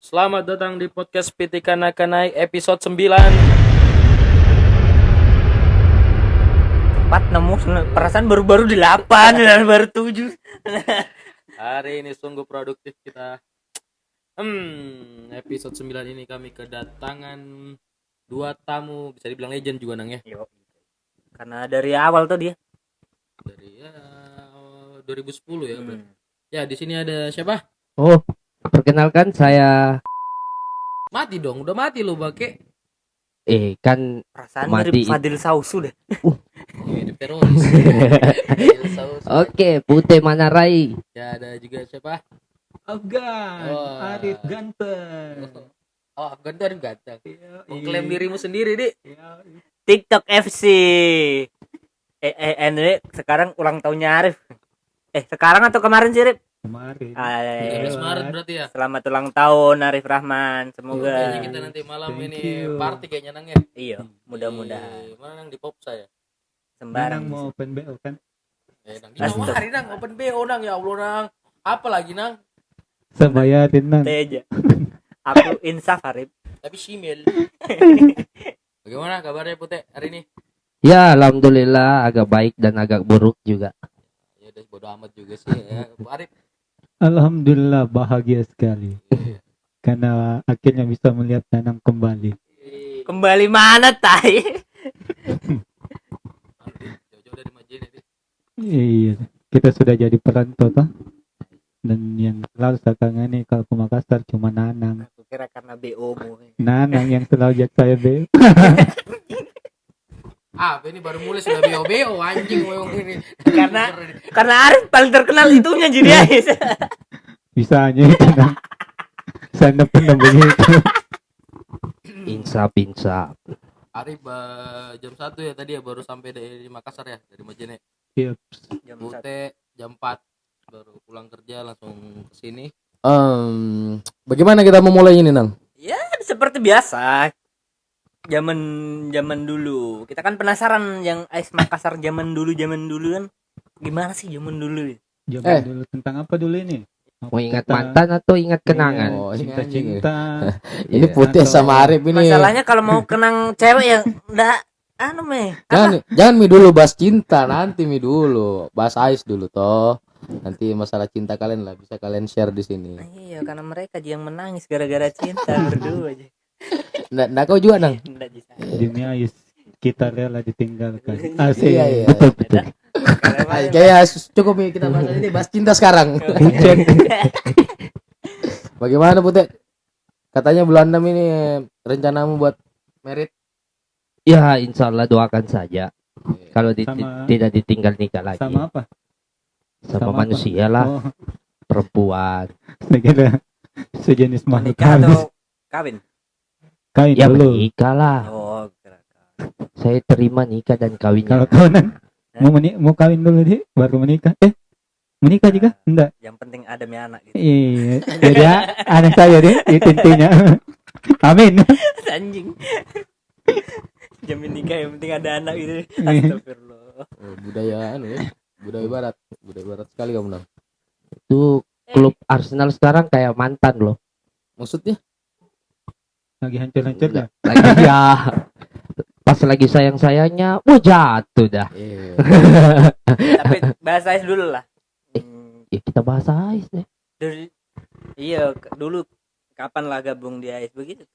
Selamat datang di podcast PT Kanakanai episode 9. Cepat nemu, perasaan baru-baru 8 dan baru 7. Hari ini sungguh produktif kita. Episode 9 ini kami kedatangan dua tamu, bisa dibilang legend juga Nang ya. Yo. Karena dari awal tuh dia. Dari 2010 ya. Ya, di sini ada siapa? Oh, perkenalkan saya. Mati dong, udah mati lo, Bake. Kan Perasaan mati. mirip Fadil Sausu deh. Ini teroris. Oke, Putih Manarai. Ya, ada juga siapa? Afgan, Oh. Arif ganteng. Oh, Afgan tuh Arif ganteng. Mengklaim dirimu sendiri, Dik. TikTok FC. Anyway, sekarang ulang tahunnya Arif. Sekarang atau kemarin sih, Rif? Kemarin. 13 Maret berarti ya. Selamat ulang tahun Arif Rahman. Kayaknya Semoga. kita nanti malam Thank ini you. party kayaknya Nang ya. Iya, mudah-mudahan. Mana Nang di pop saya? Sembarang. Nang mau open BO kan? Nang dinawarin Nang open BO Nang, ya Allah Nang. Apa lagi Nang? Sebayarin Nang. Teja. Aku insaf Arif. Tapi simil. Bagaimana kabarnya Putih hari ini? Ya, alhamdulillah agak baik dan agak buruk juga. Ya udah bodo amat juga sih ya. Bu Arif. Alhamdulillah bahagia sekali. Karena akhirnya bisa melihat Nanang kembali. Kembali mana, Tai? Jauh-jauh dari Majene Dik. Iya, kita sudah jadi perantau toh. Dan yang selalu saya kangeni kalau ke Makassar cuma Nanang. Aku kira karena BO-mu. Nanang yang selalu ajak saya BO. Ini baru mulai sudah BO anjing memang ini. Karena Arif paling terkenal itunya jadi Ais. Bisanya itu Nang. Saya pernah begitu. Insap. Arif jam 1 ya tadi ya baru sampai dari Makassar ya, dari Majene. Iya. Jam 1. Putih jam 4 baru pulang kerja langsung ke sini. Bagaimana kita memulai ini, Nang? Ya, seperti biasa. Zaman dulu. Kita kan penasaran yang Ais Makassar zaman dulu kan. Gimana sih zaman dulu? Zaman dulu tentang apa dulu ini? Mau ingat mantan atau ingat kenangan? Oh, ini Cinta-cinta. Ini Iya. Putih sama Arif ini. Masalahnya kalau mau kenang cewek yang enggak Jangan mi dulu bahas cinta, nanti mi dulu bahas Ais dulu toh. Nanti masalah cinta kalian lah bisa kalian share di sini. Iya, karena mereka yang menangis gara-gara cinta berdua aja. Nah, kau juga Nang. Enggak bisa. Demi Ais kita rela ditinggalkan. Asik. Iya. Betul. Kayak cukup nih kita bahas ini bahas cinta sekarang. Bagaimana Putih? Katanya bulan 6 ini rencanamu buat merit. Ya, insya Allah doakan saja. Kalau Sama- tidak ditinggal nikah lagi. Sama apa? Sama sama manusia apa? lah, Oh, perempuan. saya kira sejenis makhluk Menikah halus. atau kawin? Kawin Ya dulu. menikah lah. Oh, kira-kira. Saya terima nikah dan kawinnya. Kalau kawanan mau kawin dulu deh, baru menikah. Menikah juga? Enggak. Yang penting ada anak gitu. Iya. Jadi anak saya deh, itu intinya. Amin. Anjing. Jamin nikah yang penting ada anak gitu. Astagfirullah. Budaya Budaya barat sekali kamu Nang. Itu klub Arsenal sekarang kayak mantan loh. Maksudnya? Lagi hancur-hancurnya. Lagi ya. Pas lagi sayang-sayangnya, jatuh dah. Tapi bahasa Ais dulu lah. Ya kita bahas Ais deh. Dulu kapan lah gabung di Ais begitu?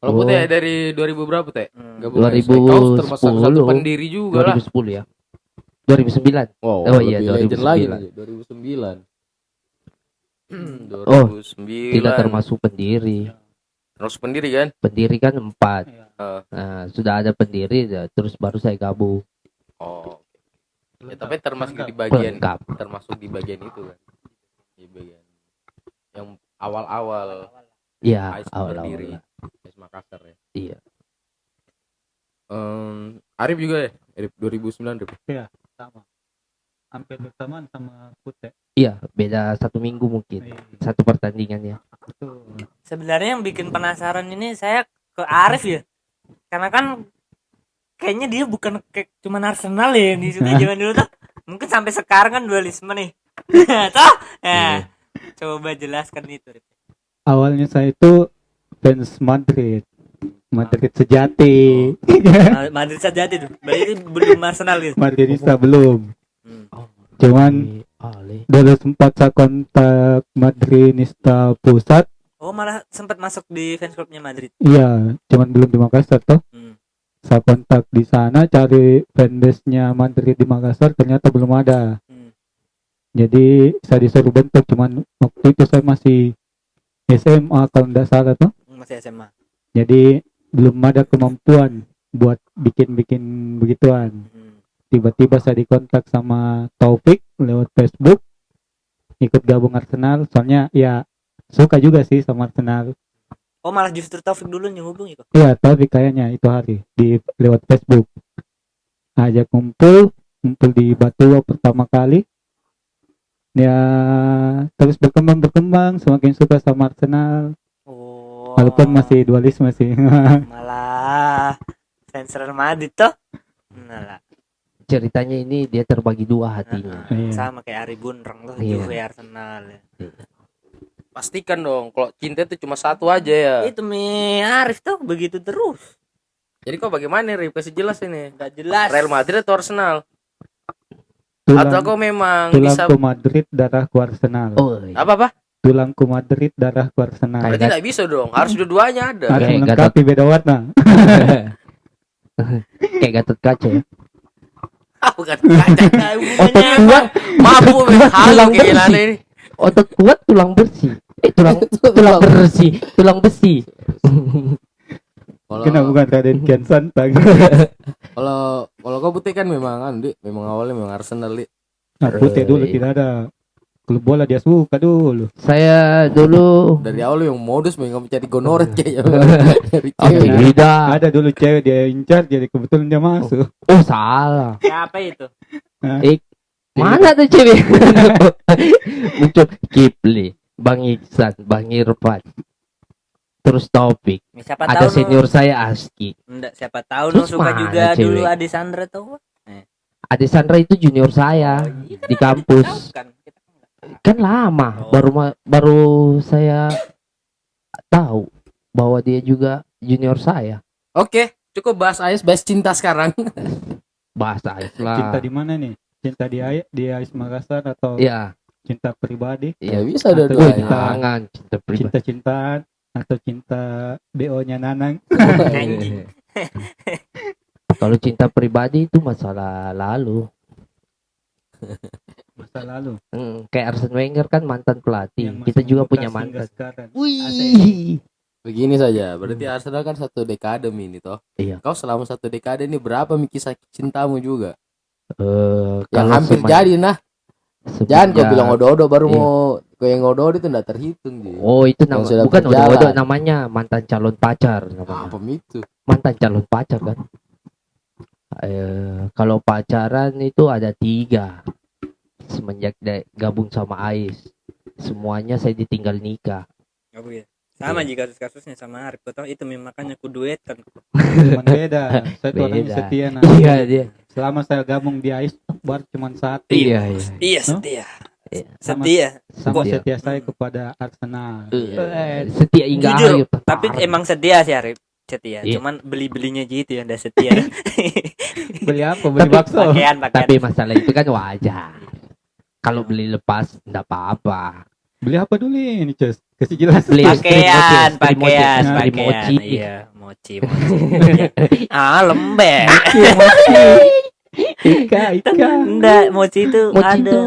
Kalau Putih dari 2000 berapa Teh? Gabung 2010. Kau termasuk satu pendiri juga lah. 2010 ya. 2009. Oh iya, lebih legend lagi 2009. nih, 2009. Oh, 2009. Tidak termasuk pendiri. Termasuk pendiri kan? Pendiri kan 4. Iya. Nah, sudah ada pendiri ya, terus baru saya gabung. Oh. Ya, tapi termasuk di bagian Lengkap. termasuk di bagian itu kan. Di bagian yang awal-awal Iya, Ais awal-awal. berdiri. Ais Makassar ya. Iya. Arif juga ya? Arif 2009 Arif. Sama. Hampir bersamaan sama Putih. Iya, beda 1 minggu mungkin. Satu pertandingannya. Betul. Sebenarnya yang bikin penasaran ini saya ke Arif ya. Karena kan kayaknya dia bukan kayak cuman Arsenal ya yang disukai zaman dulu tuh. Mungkin sampai sekarang kan dualisme nih. Toh? Ya. Coba jelaskan itu. Rip. awalnya saya itu fans Madrid sejati. Madrid saja tuh. Berarti belum Arsenal gitu. Madridista belum. Hmm. Cuman Ale. dulu sempat saya kontak Madridista pusat. Oh, malah sempat masuk di fans clubnya Madrid. Iya, cuman belum di Makassar toh. Hmm. Saya kontak di sana cari fanbase-nya Madrid di Makassar, ternyata belum ada. Hmm. Jadi saya disuruh bentuk, cuman waktu itu saya masih SMA kalau tidak salah tuh. Masih SMA. Jadi belum ada kemampuan buat bikin begituan. Hmm. Tiba-tiba saya dikontak sama Taufik lewat Facebook, ikut gabung Arsenal. Soalnya ya suka juga sih sama Arsenal. Oh, malah justru Taufik dulu yang hubungi kok. Iya, Taufik kayaknya itu hari di lewat Facebook. Ajak kumpul di Batu pertama kali. Ya terus berkembang semakin suka sama Arsenal. Oh. Walaupun masih dualisme sih. Malah fans Real Madrid toh. Nah, Ceritanya ini dia terbagi dua hatinya. Iya. sama kayak Ari Bunreng loh, Iya. Juve Arsenal. Ya. Pastikan dong kalau cinta itu cuma satu aja ya. Itu Mi Arif tuh begitu terus. Jadi kok bagaimana Rip? Kasih jelas ini. Enggak jelas. Real Madrid atau Arsenal? Atau kok memang bisa tulangku Madrid, darahku Arsenal. Oh, iya. apa? Tulangku Madrid, darahku Arsenal. Kayak Berarti tidak bisa dong. Harus dua-duanya ada. Harus Kayak melengkapi beda warna. Kayak Gatot Kaca ya. Ah, bukan kaca. Nah, hubungannya Kuat, Mampu Tulang halu bersih. gila ini. otot kuat, tulang bersih. Tulang bersih, tulang besi. Kena bukan Raden Kian Santang. Kalau kau putih kan memang memang awalnya memang Arsenal, Di. Nah, putih dulu tidak ada. Klub bola dia suka dulu. Saya dulu Dari awal yang modus memang mencari gonoret kayaknya. Dari oh, cewek. tidak. Ada dulu cewek dia incar, jadi kebetulan dia masuk. Oh, salah. siapa itu? Mana tuh cewek? Muncul Kipli, Bang Iksan, Bang Irfan. Terus Taufik. Siapa Ada tahu senior saya Aski. Enggak, siapa tahu Terus suka mana juga cewek? dulu Adi Sandra tuh. Ade Sandra itu junior saya iya, di kan kampus. tahu kan. Kita kan nggak. Kan lama, Oh. baru saya tahu bahwa dia juga junior saya. Oke, cukup bahas cinta sekarang. Bahasa Cinta Islam. di mana nih? Cinta di AIS Makassar atau Iya, cinta pribadi? Ya iya. bisa Atau dua-duanya. Jangan cinta pribadi. Cinta-cintaan atau cinta BO-nya Nanang? Anjing. Kalau cinta pribadi itu masalah lalu. Masa lalu. Kayak Arsene Wenger kan mantan pelatih. Yang Kita masih juga membekas punya hingga mantan. sekarang. Wih. Begini saja, berarti Arsenal kan satu dekade ini toh. Iya. Kau selama satu dekade ini berapa kisah cintamu juga? Yang Kalau hampir jadi nah. Jangan kau bilang odo-odo baru Iya. mau kau yang odo-odo itu enggak terhitung Ji. Oh, itu nama Yang sudah bukan berjalan. odo-odo namanya mantan calon pacar namanya. Apa itu? Mantan calon pacar kan. Kalau pacaran itu ada 3 semenjak gabung sama Ais. Semuanya saya ditinggal nikah. Oh, iya. Sama jika kasus-kasusnya sama Arif. Kau tahu itu makanya aku duet kan. Cuman beda. Saya tuh orangnya Beda. setia. Nah. Iya dia. Selama saya gabung di AIS baru cuman satu. Iya iya. Iya, Huh? setia. Iya. Setia. Sama Setia. setia saya kepada Arsenal. Setia hingga Jujur, akhir. tapi emang setia sih Arif. Setia. Iya. Cuman beli-belinya gitu yang udah setia. Beli apa? Beli Tapi- bakso. pakaian. Tapi masalah itu kan wajar. Kalau beli lepas enggak apa-apa. Beli apa dulu ini, Cus? Kasih jelas. Beli Pakaian, street mochi, pakaian, street pakaian. mochi. Iya, mochi. Lembek. Ika. Enggak, mochi itu Mochi ada. itu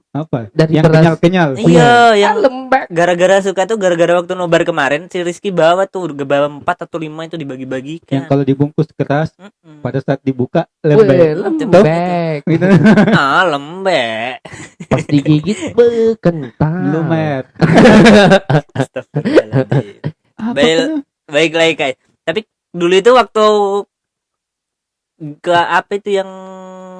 Apa? dari Yang beras. kenyal-kenyal. Iya, yang lembek. gara-gara suka tuh gara-gara waktu nobar kemarin si Rizky bawa tuh bawa 4 atau 5 itu Yang dibagi-bagikan. kalau dibungkus keras, Mm-mm. pada saat dibuka Weh, lembek. lembek. Gitu. Lembek. Pas digigit bekentang. Lumer. Astagfirullahaladzim. Apa Baik. tuh? Baik lagi Kai. Tapi dulu itu waktu ke apa itu yang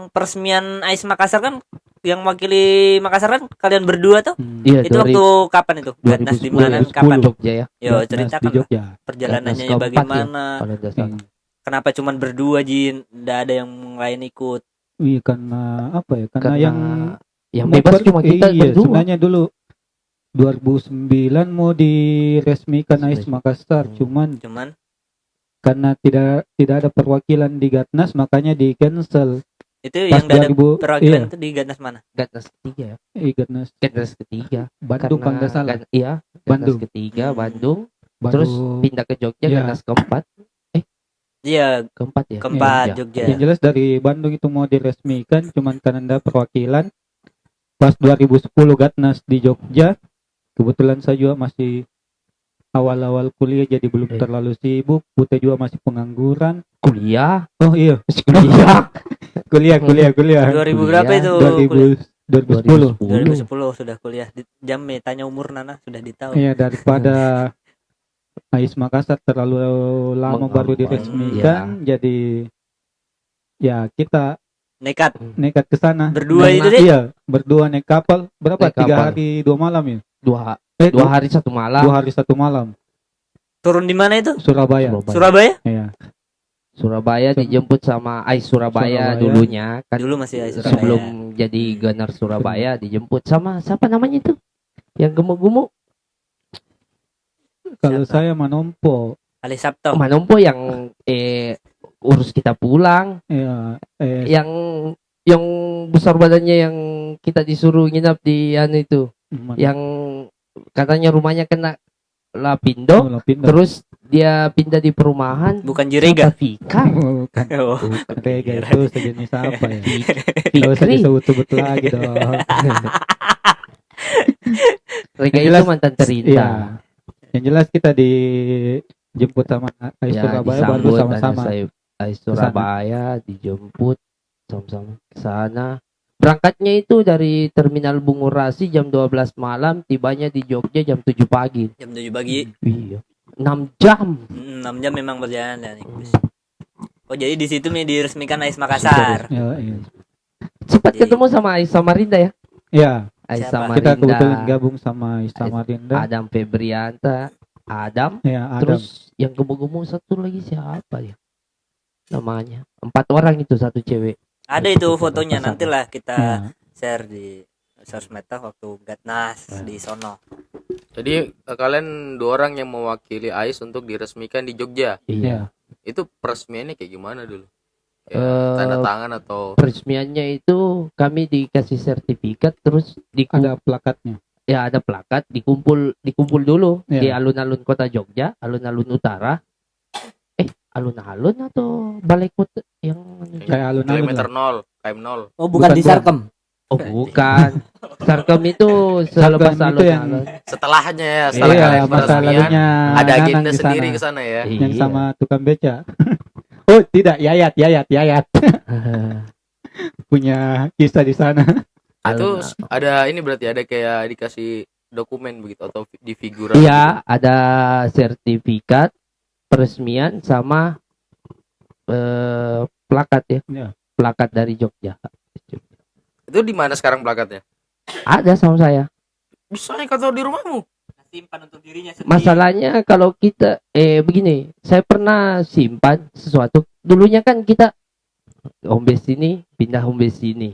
peresmian AIS Makassar kan yang wakili Makassar kan kalian berdua tuh. Iya, Itu waktu kapan itu? Gatnas di mana 2010, kapan? Jogja ya. Yo, Gatnas di ceritakan lah Jogja. perjalanannya Gatnas keempat bagaimana. Kalau nggak salah. Kenapa cuman berdua Jin? Nggak ada yang lain ikut. Iya, karena apa ya? Karena Karena yang yang bebas cuma kita iya, berdua. sebenarnya dulu 2009 mau diresmikan AIS Makassar, cuman Cuman karena tidak ada perwakilan di Gatnas makanya di cancel. itu Pas yang gak ada 2000 perwakilan iya, itu di Gatnas mana? Gatnas ketiga ya. Gatnas Gatnas ketiga. Bandung kalau nggak salah. Iya, Bandung. Gatnas ketiga Hmm. Bandung. Terus Bandung. pindah ke Jogja, Iya. Gatnas keempat. Iya, Keempat ya. keempat Jogja. Jogja. Yang jelas dari Bandung itu mau diresmikan, cuman karena ada perwakilan. Pas 2010 Gatnas di Jogja, kebetulan saya juga masih awal-awal kuliah jadi belum terlalu sibuk. Putih juga masih pengangguran. Kuliah. Oh iya, Masih kuliah. kuliah. 2000 berapa itu? 2010. 2010 sudah kuliah. Jam tanya umur Nana sudah ditahu. Iya, daripada AIS Makassar terlalu lama baru Mengambang, diresmikan, jadi ya kita Nekat nekat ke sana. berdua Karena- itu deh. Iya, berdua naik kapal. Berapa? Naik 3 kapal. hari 2 malam ya? Dua hari satu malam. 2 hari 1 malam. Turun di mana itu? Surabaya. Surabaya? Iya. Surabaya dijemput sama AIS Surabaya Surabaya. dulunya kan. Dulu masih AIS Surabaya. Sebelum jadi Gunner Surabaya dijemput sama siapa namanya itu? Yang gemuk-gemuk. Kalau Siapa? saya Manompo, Ali Sabto. Manompo yang urus kita pulang, ya, yang besar badannya yang kita disuruh nginap di anu itu, yang katanya rumahnya kena Lapindo, pindah. terus dia pindah di perumahan Bukan Jurega. Fika. Bukan. Oh. Rega itu sejenis apa ya? Fikri. Gak usah disebut-sebut lagi dong. Rega Yang itu jelas, mantan Iya. terinta. Yang jelas kita dijemput sama AIS Ya, Surabaya baru disambut sama-sama. AIS Surabaya dijemput sama-sama ke sana. Berangkatnya itu dari Terminal Bungurasi jam 12 malam, tibanya di Jogja jam 7 pagi. Jam 7 pagi. Iya. 6 jam. 6 jam memang berjalan dan bus. Oh, jadi di situ nih diresmikan AIS Makassar. Ya, iya. Sempat Jadi- ketemu sama AIS Samarinda ya? Ya, AIS Siapa? kita kebetulan Samarinda. gabung sama AIS Samarinda. Adam Febrianta, Adam, Ya, Adam. terus yang gemuk-gemuk satu lagi siapa ya? Namanya. 4 orang itu, satu cewek. Ada itu fotonya, Pasangan. nantilah kita Ya. share di sosmed waktu Gatnas di sono. Jadi kalian 2 orang yang mewakili AIS untuk diresmikan di Jogja. Iya. Itu peresmiannya kayak gimana dulu? Eh, Tanda tangan atau Peresmiannya itu kami dikasih sertifikat, terus Ada plakatnya. ya ada plakat, dikumpul dulu Iya. di alun-alun kota Jogja, alun-alun utara. Alun-alun atau balai kota yang Kayak alun-alun kilometer lah. 0, KM 0. Oh, bukan di Sarkem. Oh bukan. Sarkem itu selepas Sarkem itu yang- alun-alun. Setelahnya ya, setelah Iya, kalian masa peresmian, lalunya ada Nanang agenda di sendiri sana. ke sana ya. Yang Iya. sama tukang beca. Oh, tidak, Yayat. Punya kisah di sana. Itu ada ini berarti ada kayak dikasih dokumen begitu atau di figuran. Iya, ada sertifikat peresmian sama plakat ya. Iya. Plakat dari Jogja. Itu di mana sekarang plakatnya? Ada sama saya. Bisa kalau di rumahmu. Simpan untuk dirinya sendiri. Masalahnya kalau kita begini, saya pernah simpan sesuatu. Dulunya kan kita home base sini, pindah home base sini.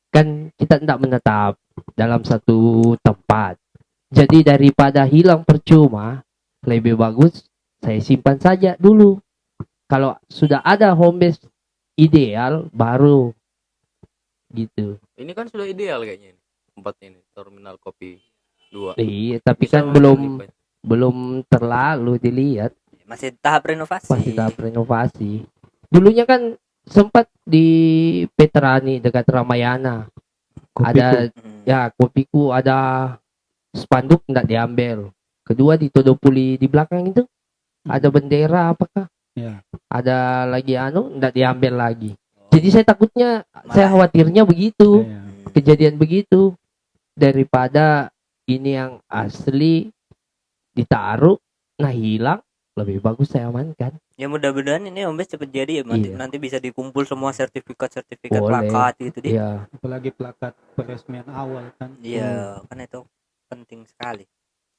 Kan kita tidak menetap dalam satu tempat. Jadi daripada hilang percuma, lebih bagus saya simpan saja dulu. Kalau sudah ada home base ideal baru gitu. Ini kan sudah ideal kayaknya ini. Tempatnya ini, Terminal Kopi 2. Iya, tapi Bisa kan masuk nih, Pak. belum terlalu dilihat. Masih tahap renovasi. Masih tahap renovasi. Dulunya kan sempat di Petrani dekat Ramayana. Ada ya Kopiku, ada spanduk enggak diambil. Kedua di Todopuli di belakang itu ada bendera apakah? Ya. Ada lagi enggak diambil lagi. Jadi saya takutnya, saya Malah. khawatirnya begitu, Iya. kejadian begitu, daripada ini yang asli ditaruh, nah hilang, lebih bagus saya amankan. Ya mudah-mudahan ini Om Bes cepet jadi ya, nanti, Iya. nanti bisa dikumpul semua sertifikat Boleh. plakat gitu deh. Iya. Apalagi plakat peresmian awal kan. Iya, kan itu penting sekali.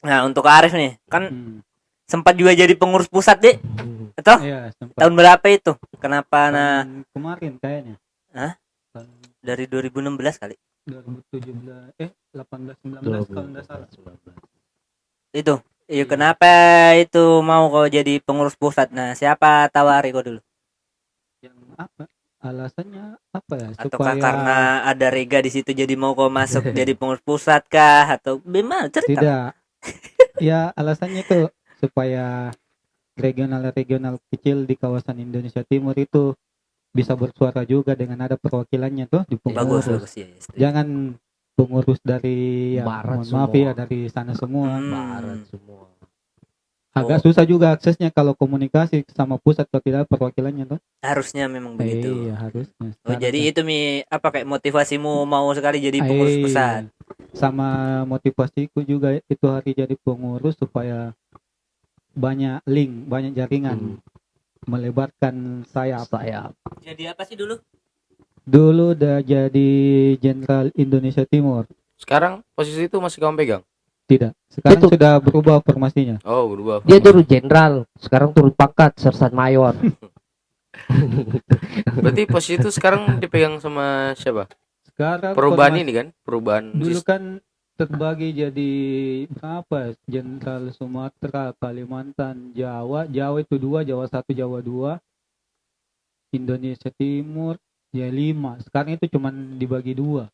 Nah, untuk Arif nih, kan Hmm. sempat juga jadi pengurus pusat deh. Hmm. Betul? Iya, sempat. Tahun berapa itu? Kenapa nah Tahun kemarin kayaknya. Hah? Tahun dari 2016 kali? 2017 18 19 kalau enggak salah. Itu. Iya, Iya. kenapa itu mau kau jadi pengurus pusat? Nah, siapa tawari kau dulu? Yang apa? Alasannya apa ya? Ataukah Supaya karena ada Rega di situ jadi mau kau masuk jadi pengurus pusat kah? Atau gimana? Cerita. tidak. Ya, alasannya itu supaya regional-regional kecil di kawasan Indonesia Timur itu bisa bersuara juga dengan ada perwakilannya tuh di Bagus, pengurus. bagus ya. Setuju. Jangan pengurus dari Barat mohon maaf semua. ya dari sana semua. Barat semua. Agak susah juga aksesnya kalau komunikasi sama pusat kalau tidak ada perwakilannya tuh. Harusnya memang begitu. Iya, harusnya. Oh, Sekarang jadi kan- itu apa kayak motivasimu mau sekali jadi pengurus Iya. pusat? Sama motivasiku juga itu hari jadi pengurus supaya banyak link, banyak jaringan, melebarkan sayap. Saya Jadi apa sih dulu? Dulu udah jadi Jenderal Indonesia Timur. Sekarang posisi itu masih kamu pegang? Tidak. Sekarang Itu- sudah berubah formasinya. Oh, berubah. dia turun jenderal, sekarang turun pangkat sersan mayor. Berarti posisi itu sekarang dipegang sama siapa? Sekarang Perubahan formasi- ini kan? Perubahan dulu kan terbagi jadi berapa? Jenderal Sumatera, Kalimantan, Jawa. Jawa itu 2, Jawa 1, Jawa 2. Indonesia Timur ya 5. Sekarang itu cuman dibagi 2.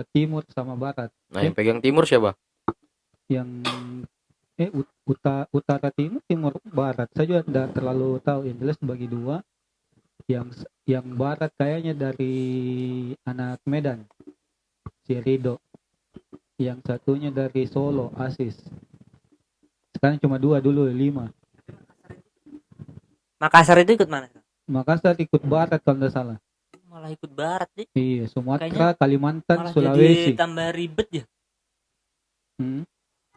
Timur sama Barat. Nah, yang pegang timur siapa? Yang utara timur, timur barat. Saya juga tidak terlalu tahu. Yang jelas bagi 2. Yang barat kayaknya dari anak Medan, si Rido. Yang satunya dari Solo, Asis. Sekarang cuma 2, dulu 5. Makassar itu ikut mana? Makassar ikut barat kalau tidak salah. Malah ikut barat nih. Iya, Sumatera, Kayaknya Kalimantan, Malah Sulawesi. jadi tambah ribet ya? Hmm.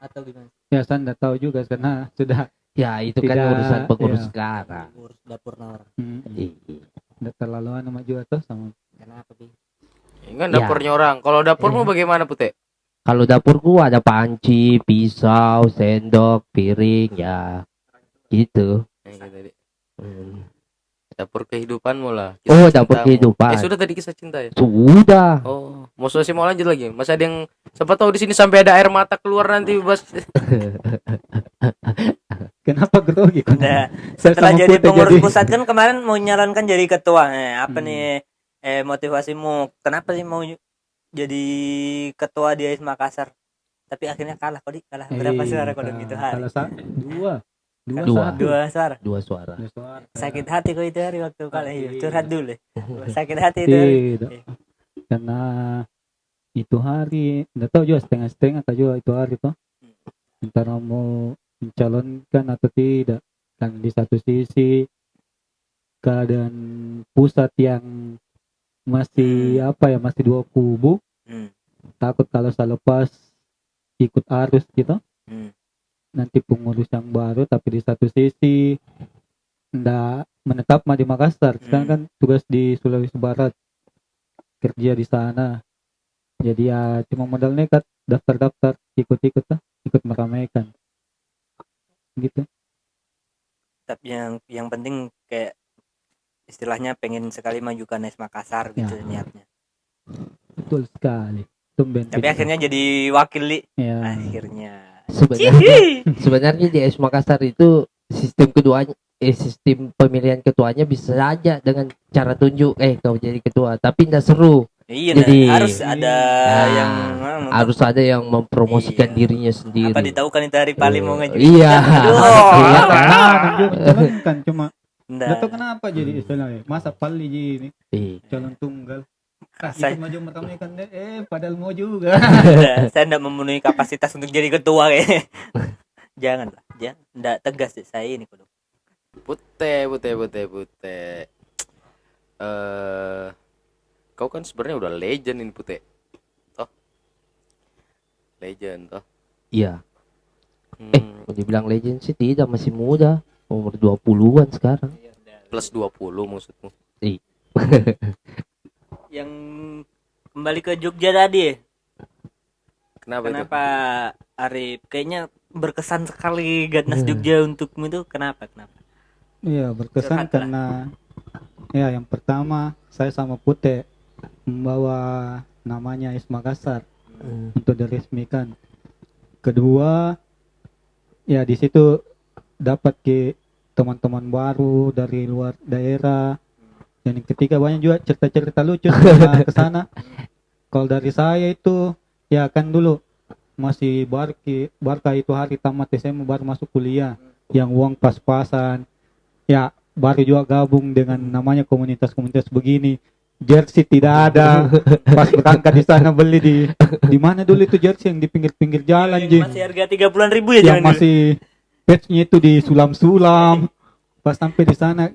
Atau gimana? Ya saya tidak tahu juga karena sudah Ya itu kan Tidak, urusan pengurus iya. sekarang. Ngurus dapur nawar. Iya. tidak terlalu sama juga tuh sama. Kenapa, Bi? Enggak dapurnya orang. Kalau dapurmu Iya. bagaimana, Pute? Kalau dapurku ada panci, pisau, sendok, piring, ya gitu. Yang tadi. Hmm. Dapur kehidupanmu lah. Oh, Kisah dapur cintamu. kehidupan. Sudah tadi kisah cinta ya? Sudah. Oh, masih mau lanjut lagi? Masih ada yang siapa tahu di sini sampai ada air mata keluar nanti, Bos. Kenapa grogi? Nah, Saya setelah sama jadi Putih pengurus pusat kan kemarin mau nyalonkan jadi ketua. Apa Hmm. nih motivasimu? Kenapa sih mau jadi ketua di AIS Makassar? Tapi akhirnya kalah kok, kalah berapa suara kok gitu hari? Kalau 2. Dua. 2-1. Dua suara. Dua suara. 2 suara. Sakit hati kok itu hari waktu kalah. Iya. Curhat dulu. Sakit hati itu hari. Tidak. Karena itu hari enggak tahu juga setengah-setengah atau juga itu hari tuh. Antara mau mencalonkan atau tidak. Dan di satu sisi keadaan pusat yang masih masih 2 kubu, Hmm. takut kalau saya lepas ikut arus gitu Hmm. nanti pengurus yang baru, tapi di satu sisi ndak menetap mah di Makassar. Sekarang kan tugas di Sulawesi Barat, kerja di sana, jadi ya cuma modal nekat daftar ikut-ikut lah, ikut meramaikan gitu. Tapi yang penting kayak istilahnya pengen sekali majukan AIS Makassar gitu Ya. niatnya. Betul sekali, tumben. Tapi akhirnya jadi wakil Li. ya Akhirnya. Sebenarnya di AIS Makassar itu sistem pemilihan ketuanya bisa saja dengan cara tunjuk kau jadi ketua, tapi tidak seru. Iya, Jadi- harus ada Nah, yang Harus ada yang mempromosikan Iya. dirinya sendiri. apa ditahukan itu hari paling mau ngajuin. Iya. Aduh. Iya. kan cuma Nggak. nggak tahu kenapa jadi istilahnya masa pali ini Iya. calon tunggal. Saya- Ikut maju meramaikan padahal mau juga. Saya enggak memenuhi kapasitas untuk jadi ketua kayaknya. Jangan lah, jangan. Enggak tegas deh saya ini kudu. Pute. Kau kan sebenarnya udah legend ini, Pute. Toh. Legend toh. Iya. Hmm, Kalau dibilang legend sih tidak, masih muda, umur 20-an sekarang. plus 20 maksudmu. Yang kembali ke Jogja tadi. Kenapa, Kenapa Arif? Kayaknya berkesan sekali Gatnas Hmm. Jogja untukmu itu kenapa? Iya, berkesan Curhat lah. karena ya yang pertama saya sama Pute membawa namanya AIS Makassar untuk diresmikan. Kedua, ya di situ dapat ke teman-teman baru dari luar daerah. Dan yang ketiga banyak juga cerita-cerita lucu setelah ke sana. Kalau dari saya itu ya kan dulu masih Barca itu hari tamat SMA baru masuk kuliah, yang uang pas-pasan. Ya baru juga gabung dengan namanya komunitas-komunitas begini. Jersey tidak ada. Pas berangkat di sana beli di mana dulu itu jersey yang di pinggir-pinggir jalan, Jin. Masih harga 30-an ribu ya Yang jangan masih patchnya itu di sulam-sulam. Pas sampai di sana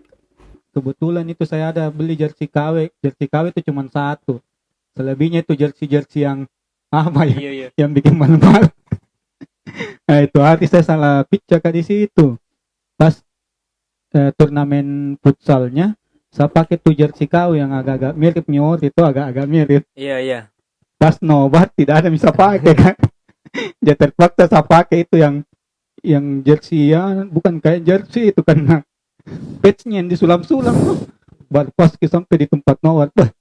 kebetulan itu saya ada beli jersey KW. Jersey KW itu cuma satu. Selebihnya itu jersey yang apa ya? Iya, iya. Yang bikin malu-malu. Nah, itu hari saya salah picture di situ. Pas turnamen futsalnya saya pakai tuh jersey KW yang agak-agak mirip Mior, itu agak-agak mirip. Iya, iya. Pas nobat tidak ada bisa pakai kan. Jadi terpaksa saya pakai itu yang jersey ya, bukan kayak jersey itu karena patchnya yang disulam-sulam tuh. Baru pas sampai di tempat nobat, bah,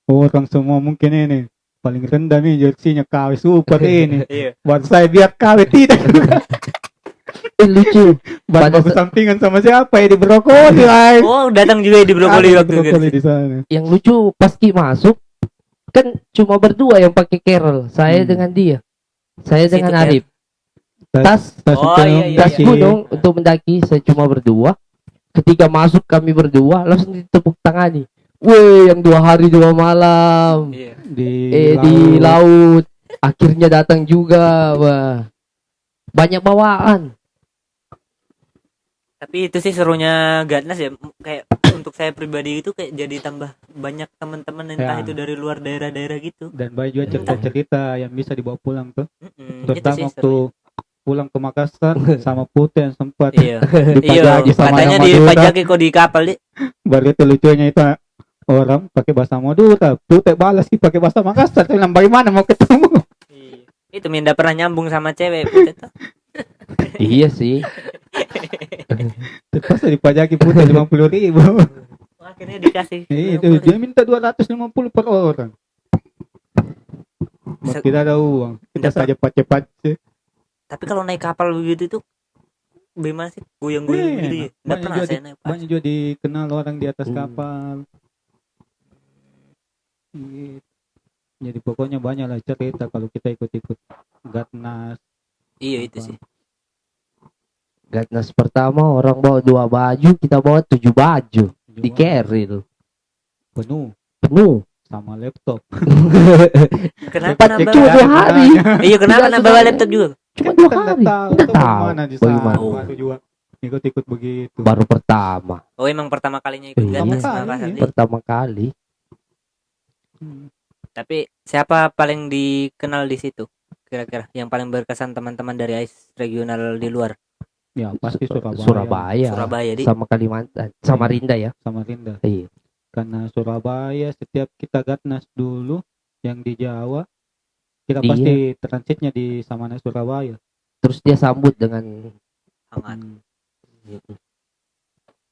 orang semua mungkin ini paling rendah nih jerseynya KW super ini. Iya. Buat saya biar KW tidak. Lucu. Baru Pada aku sampingan sama siapa ya di brokoli lah. Oh, datang juga di brokoli Ada waktu itu. brokoli di sana. yang lucu pas Ki masuk kan cuma berdua yang pakai Carol, saya dengan dia, saya Situ, dengan Ker. Arif. Tas Oh, iya, iya, tas iya. gunung untuk mendaki saya cuma berdua. Ketika masuk kami berdua langsung ditepuk tangani. Weh, yang 2 hari 2 malam Iya. di laut akhirnya datang juga. Wah, banyak bawaan. Tapi itu sih serunya Gatnas ya, kayak untuk saya pribadi itu kayak jadi tambah banyak teman-teman entah Ya. itu dari luar daerah-daerah gitu. Dan banyak juga cerita-cerita yang bisa dibawa pulang tuh. Itu Terutama sih waktu serunya. pulang ke Makassar sama Putih yang sempat Iya. dipajaki Iya, sama katanya yang Madura. dipajaki kok di kapal deh. Baru itu lucunya itu orang pakai bahasa Madura, Putih balas pakai bahasa Makassar. Saya bilang bagaimana mau ketemu? Iya. Itu minta pernah nyambung sama cewek Putih tuh. Iya sih. Terpaksa dipajaki Putih 50.000. Akhirnya dikasih. Itu dia minta 250 per orang. Tidak ada uang. Kita Dapat. saja pace-pace. Tapi kalau naik kapal begitu itu bagaimana sih? Goyang-goyang gitu ya. Enggak pernah saya naik kapal. Banyak juga dikenal orang di atas Hmm. kapal. Gitu. Jadi pokoknya banyak lah cerita kalau kita ikut-ikut Gatnas. Iya itu sih. Gatnas pertama orang bawa 2 baju, kita bawa 7 baju di carry tuh. Penuh Penuh. sama laptop. Kenapa Cuma nambah? 2 hari. Iya, kenapa Tidak, nambah sudah. laptop juga? Cuma 2 Kan hari. tahu Nggak tuh tahu. bagaimana di sana. Bagaimana. Baru juga ikut-ikut begitu. Baru pertama. Oh, emang pertama kalinya ikut Iya. Gatnas Pertama kali, Makassar iya. nih. Pertama kali. Hmm. Tapi siapa paling dikenal di situ? Kira-kira yang paling berkesan teman-teman dari AIS regional di luar? Ya pasti Surabaya. Surabaya di. Sama Kalimantan, Samarinda ya. Samarinda. Iya. Karena Surabaya setiap kita Gatnas dulu yang di Jawa kita Iya. pasti transitnya di Samana Surabaya. Terus dia sambut dengan Hangat.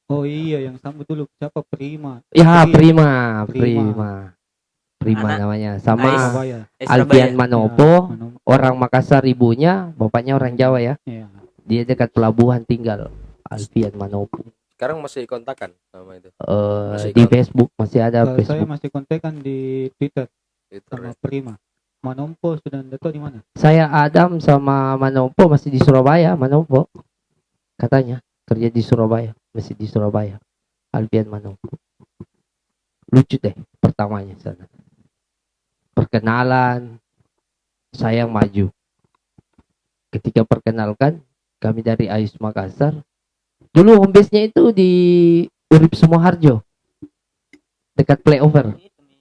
Oh iya yang sambut dulu siapa Prima. ya Prima. Prima Anak namanya. Sama Surabaya. Alfian Surabaya. Manopo, Ya, orang Makassar ibunya, bapaknya orang Jawa ya. ya. Dia dekat pelabuhan tinggal. Alfian Manopo. Sekarang masih kontakan sama itu. Masih Di kontak. Facebook masih ada Kalau saya Facebook. masih kontekan di Twitter Twitter sama ya. Prima. Manompo sudah tidak tahu di mana. Saya Adam sama Manopo masih di Surabaya. Manopo katanya kerja di Surabaya, masih di Surabaya. Alfian Manopo. Lucu deh pertamanya sana. Perkenalan, saya yang maju. Ketika perkenalkan, kami dari AIS Makassar. Dulu home base-nya itu di Urip Sumoharjo, dekat playover,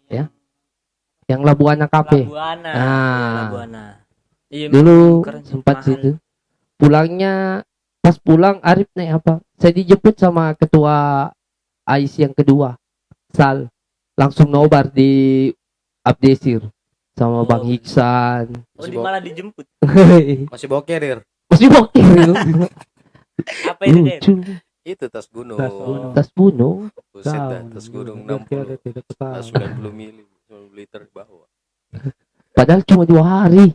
ya. Yang Labuana Cafe. Labuana. Ah. Iya, Labuana. Iya, Dulu keren, sempat mahal. situ. Pulangnya pas pulang Arif naik apa? Saya dijemput sama ketua AIS yang kedua, Sal. Langsung nobar di Abdesir sama Oh. Bang Hiksan. Oh, di malah dijemput. Masih bawa carrier. Masih bokeh itu. Apa itu, Den? Lucu. Itu tas gunung. Tas gunung. Tas bunuh. Buset dah, tas gunung 60. Tidak tahu. 90 mili. liter di bawah. Padahal cuma 2 hari.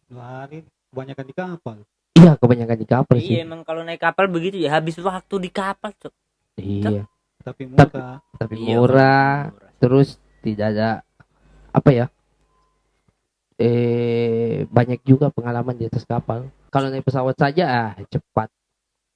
2 hari kebanyakan di kapal. Iya, kebanyakan di kapal Iya sih. emang kalau naik kapal begitu ya, habis waktu di kapal Cok. Iya, Tapi murah. tapi Iya, murah. murah. Terus tidak ada apa ya? Banyak juga pengalaman di atas kapal. Kalau naik pesawat saja cepat.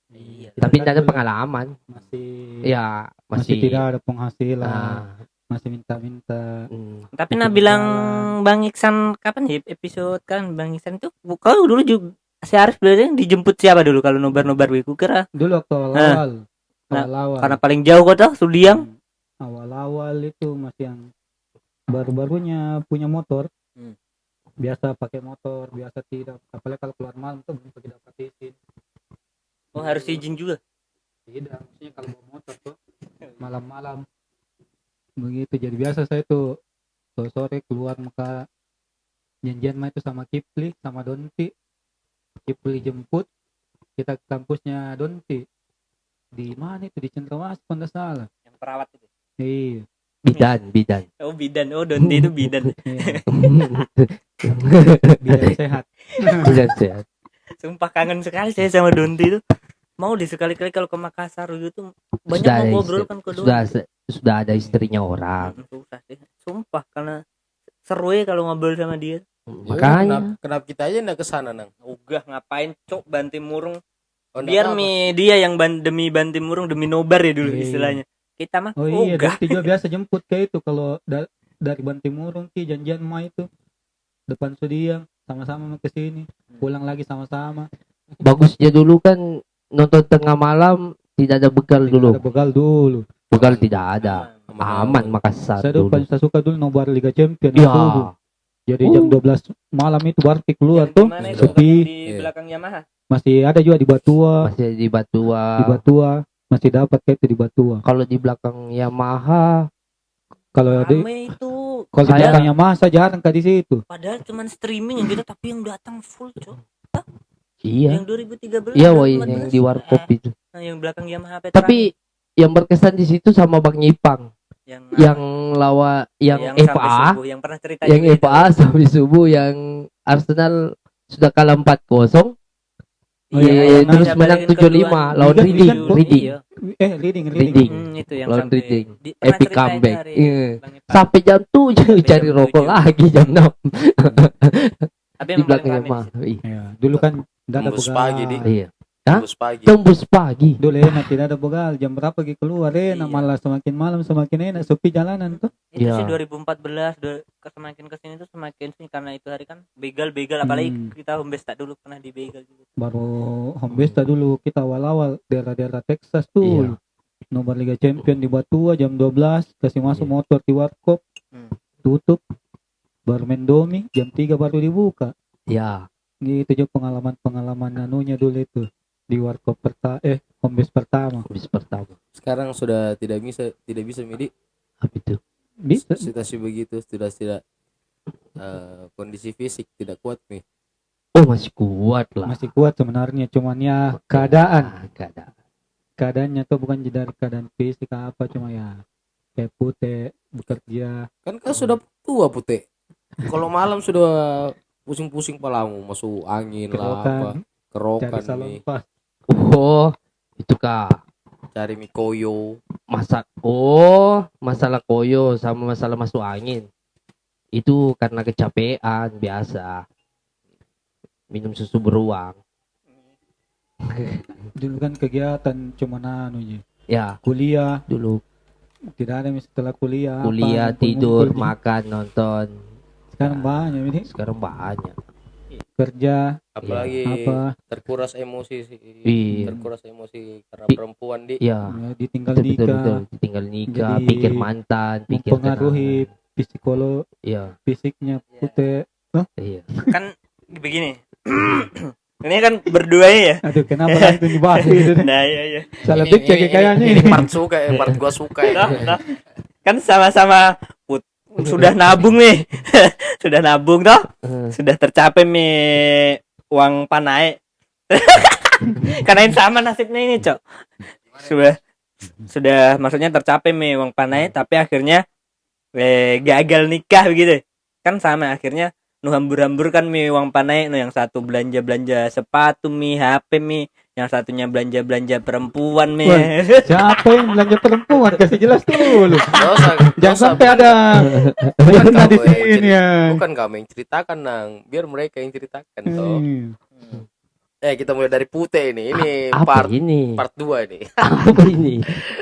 Iya. Tapi tidak ada pengalaman. Masih Ya, masih masih tidak ada penghasilan. ah, Masih minta-minta. Tapi Itu nah bilang jalan. Bang Iksan kapan ya episode kan Bang Iksan itu kau dulu juga si Arif berarti dijemput siapa dulu kalau nobar-nobar begitu kira Dulu waktu awal-awal. Awal-awal. karena paling jauh kau tuh Sudiang. Awal-awal itu masih yang baru-barunya punya motor. Hmm. Biasa pakai motor, biasa tidak. Apalagi kalau keluar malam tuh belum pergi dapat izin. Oh harus izin juga. Tidak, maksudnya kalau bawa motor tuh malam-malam begitu. Jadi biasa saya tuh sore keluar muka janjian mah itu sama Kipli sama Donti. Kipli jemput kita ke kampusnya Donti di mana itu di Cendrawasih kalau nggak salah. Yang perawat itu. Iya. bidan. Oh bidan, oh Donti itu bidan. Iya. Biar sehat. Bidan sehat. Sumpah kangen sekali saya sama Donti itu. Mau deh sekali-kali kalau ke Makassar gitu banyak Sudah mau ada ngobrol istri- kan ke sudah Donti. sudah ada istrinya orang. Susah sih. Sumpah karena seru ya kalau ngobrol sama dia. Makanya Kenapa kita aja nggak kesana nang? Ogah ngapain cok banting murung. Oh, nggak Biar apa-apa. dia yang demi banting murung demi nobar ya dulu Iya. istilahnya. Kita mah Oh iya, ogah. Donti juga biasa jemput kayak itu kalau dari Bantimurung ki janjian mah itu depan Sudiang sama-sama mau ke sini, pulang lagi sama-sama. bagusnya dulu kan nonton tengah malam tidak ada bekal Tidak dulu. ada bekal dulu. Bekal tidak ada. Aman. Aman Makassar Saya dulu dulu. paling saya suka dulu nobar Liga Champion Ya, subuh. Jadi jam 12 malam itu baru keluar Yang tuh dimana itu? sepi. Bukan di Iya. belakang Yamaha. Masih ada juga di Batua, masih di Batua. di Batua masih dapat kayak itu di Batua. Kalau di belakang Yamaha, Kalau di Rame itu. kalau di Saya- belakangnya masa jarang ke di situ. Padahal cuman streaming yang gitu tapi yang datang full cok. iya. Yang 2013. Iya, woi 2014. yang di warkop itu. Yang belakang Yamaha Petra. Tapi yang berkesan di situ sama Bang Ipang, yang yang sampai FA, subuh, yang pernah cerita yang juga itu. FA sampai subuh, yang Arsenal sudah kalah 4-0. Oh, Iya, iya, yang terus bisa menang balikin 7-5 kedua. lawan Liga- Reading, Liga- Reading. Iya. Reading. Reading. Itu yang Lawan sampai Reading. pernah Epic cerita itu comeback. hari Iya. Bang Ipan. Sampai jam 7 Sampai cari jam rokok 7. lagi jam 6 Tapi di emang paling belakang rame di Yamaha. situ. Iya. Ya, dulu kan tidak ada Tembus begal. pagi, Di. Iya. Hah? Tembus pagi. Tembus pagi. Dulu enak tidak ada begal. Jam berapa lagi keluar enak, Iya. malah semakin malam semakin enak sepi jalanan tuh. Itu Iya. sih 2014 semakin kesini tuh semakin sini karena itu hari kan begal apalagi kita home base tak dulu pernah di begal juga. Baru home base dulu kita awal-awal daerah-daerah Texas tuh. Iya. Nomor Liga Champion di Batua jam 12 kasih masuk Iya. motor di warkop. Hmm. Tutup. Baru main domi jam 3 baru dibuka. Ya, Gitu aja pengalaman anunya dulu itu di warkop home base pertama. habis pertama. Sekarang sudah tidak bisa Midi Apa itu? Bisa. situasi begitu, sudah tidak kondisi fisik tidak kuat nih. Oh, masih kuat lah. Masih kuat sebenarnya, cuman ya keadaan. Keadaan. Keadaannya tuh bukan dari keadaan fisik apa, cuma ya kayak putih bekerja. Kan kau sudah tua putih. Kalau malam sudah pusing-pusing palamu, masuk angin lah apa, Cari kerokan salon nih, pas. Oh, itu kah? cari mikoyo. Masalah koyo sama masalah masuk angin. Itu karena kecapean biasa. Minum susu beruang. Dulu kan kegiatan cuman anunya Ya, kuliah, dulu tidak ada setelah kuliah. kuliah, apa, tidur, ngumpul-ngumpul. makan, nonton. Sekarang banyak ini Sekarang banyak. kerja Apalagi apa terkuras emosi Iya. terkuras emosi karena I- perempuan di Ya, ya, ditinggal betul, betul, nikah, betul. Tinggal nikah, Jadi, pikir mantan, pikir mempengaruhi kenangan. psikolog Iya, fisiknya putih. iya. Kan begini. Ini kan berdua ya. Aduh, kenapa langsung dibahas gitu? Nah, iya. Salah picture kayaknya ini part suka part gua suka ya. Nah, kan sama-sama sudah nabung nih. Sudah nabung toh. Sudah tercapai nih uang panai. Karena ini sama nasibnya ini, Cok. Sudah maksudnya tercapai nih uang panai tapi akhirnya gagal nikah begitu. Kan sama akhirnya nu hambur-hambur kan mi uang panai, nu yang satu belanja sepatu mi, HP mi, yang satunya belanja perempuan mi. Wah. Siapa yang belanja perempuan? Kasih jelas dulu. Dosa, Jangan sampai ada bukan Rina di kamu yang sini ya. bukan kamu yang ceritakan, Nang. Biar mereka yang ceritakan toh. Hmm. Kita mulai dari Pute ini. Ini Apa ini? part 2 ini. Apa ini?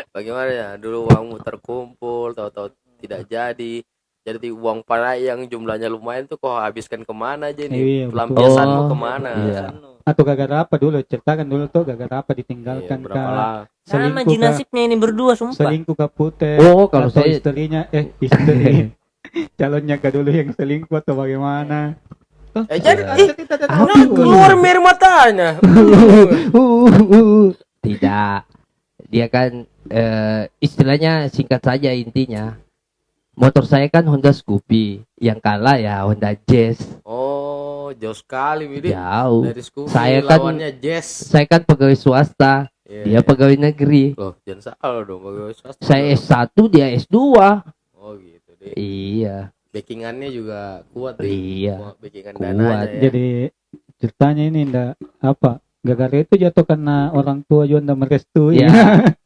Bagaimana ya? Dulu uangmu terkumpul, tahu-tahu tidak jadi. Jadi uang panai yang jumlahnya lumayan tuh kok habiskan kemana aja nih? Iya, Pelampiasanmu betul. kemana? Iya. Atau gara-gara apa dulu? Ceritakan dulu tuh gara-gara apa Iya, ditinggalkan berapa kah? lah? Sama Selingkuh kah? jinasibnya ini berdua sumpah. Selingkuh ke Pute. Oh, kalau atau saya istrinya istri calonnya kah dulu yang selingkuh atau bagaimana? Jadi keluar keluar air matanya. tidak. Dia kan istilahnya singkat saja intinya. Motor saya kan Honda Scoopy, yang kalah ya Honda Jazz. Oh, jauh sekali Widi. Jauh. Dari Scoopy Saya kan- lawannya Jazz. Saya kan pegawai swasta, Iya, dia pegawai negeri. Loh, jangan salah dong pegawai swasta. Saya S1, dia S2. Oh gitu deh. Iya. Backingannya juga kuat deh. Iya. Backingan Kuat. dananya ya. Jadi ceritanya ini ndak apa? Gara-gara itu jatuh karena orang tua juga ndak merestui. Ya,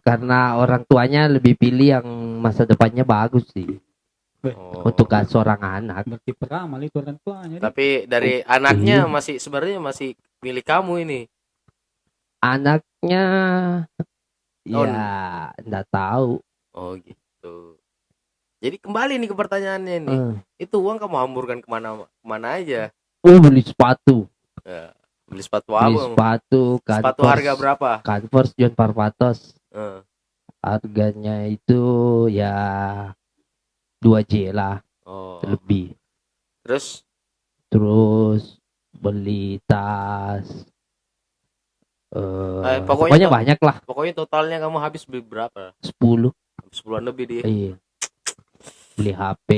karena orang tuanya lebih pilih yang masa depannya bagus sih Oh. untuk seorang anak. Berarti peramal itu orang tuanya. Tapi dari anaknya masih sebenarnya masih milik kamu ini. Anaknya Oh, ya enggak tahu. Oh gitu. Jadi kembali nih ke pertanyaannya nih. Itu uang kamu hamburkan kemana aja? Beli sepatu. Ya, beli sepatu Beli apa? sepatu, Sepatu Converse. harga berapa? Converse John Parpatos. Eh, Harganya itu ya 2J lah Oh. lebih. Terus Terus beli tas. pokoknya Pokoknya banyak lah, pokoknya totalnya kamu habis beli berapa? 10. 10-an lebih dia. Iya. Beli HP,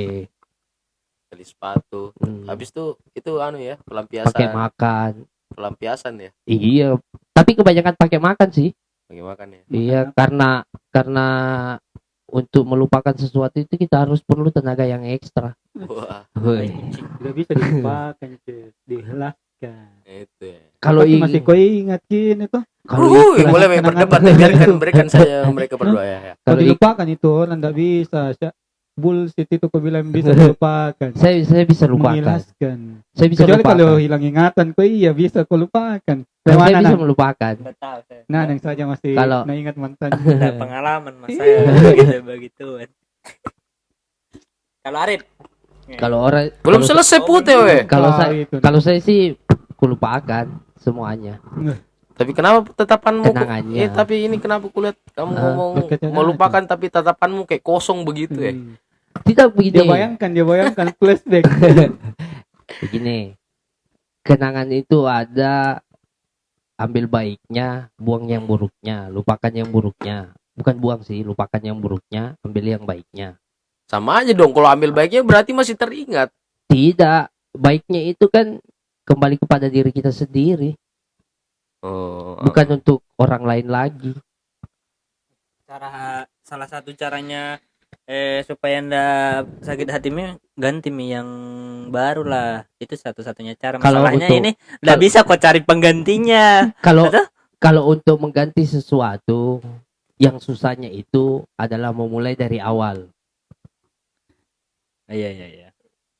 Beli sepatu. Habis tuh itu anu ya, pakai makan. pelampiasan ya, Iya, tapi kebanyakan pakai makan sih. bagi makan ya. Iya, karena untuk melupakan sesuatu itu kita harus perlu tenaga yang ekstra. Wah, Woi. Tidak bisa dilupakan, cuy. Dihelaskan. itu ya. Kalau Tapi masih kau ingat kini tuh. Boleh main berdebat ya, berikan saja mereka berdua ya. Kalau Kalau dilupakan itu orang tidak bisa. Bullshit itu kau bilang bisa dilupakan. saya bisa lupakan. Mengilaskan. Saya bisa Kecuali lupakan. kalau hilang ingatan kau iya bisa kau lupakan. Saya Mana bisa nah? melupakan. Betul saya. Nah, yang saja masih Kalau- nah ingat mantan. Ada pengalaman mas saya begitu. Kalau Arif, Kalau orang Belum kalau- selesai Pute weh. kalau Ah, saya itu. kalau saya sih kulupakan semuanya. Tapi kenapa tatapanmu Kenangannya. tapi ini kenapa kulihat kamu ngomong berkaitan melupakan tapi tatapanmu kayak kosong begitu ya. Tidak Dia begini. bayangkan flashback. Begini. Kenangan itu ada, ambil baiknya, buang yang buruknya, lupakan yang buruknya. Bukan buang sih, lupakan yang buruknya, ambil yang baiknya. Sama aja dong, kalau ambil baiknya berarti masih teringat. Tidak, baiknya itu kan kembali kepada diri kita sendiri, Oh. bukan untuk orang lain lagi. salah satu caranya supaya ndak sakit hatinya ganti mie yang baru lah, itu satu-satunya cara. Kalau Masalahnya untuk- ini ndak bisa kok cari penggantinya. Kalau Betul? kalau untuk mengganti sesuatu, yang susahnya itu adalah memulai dari awal. Iya.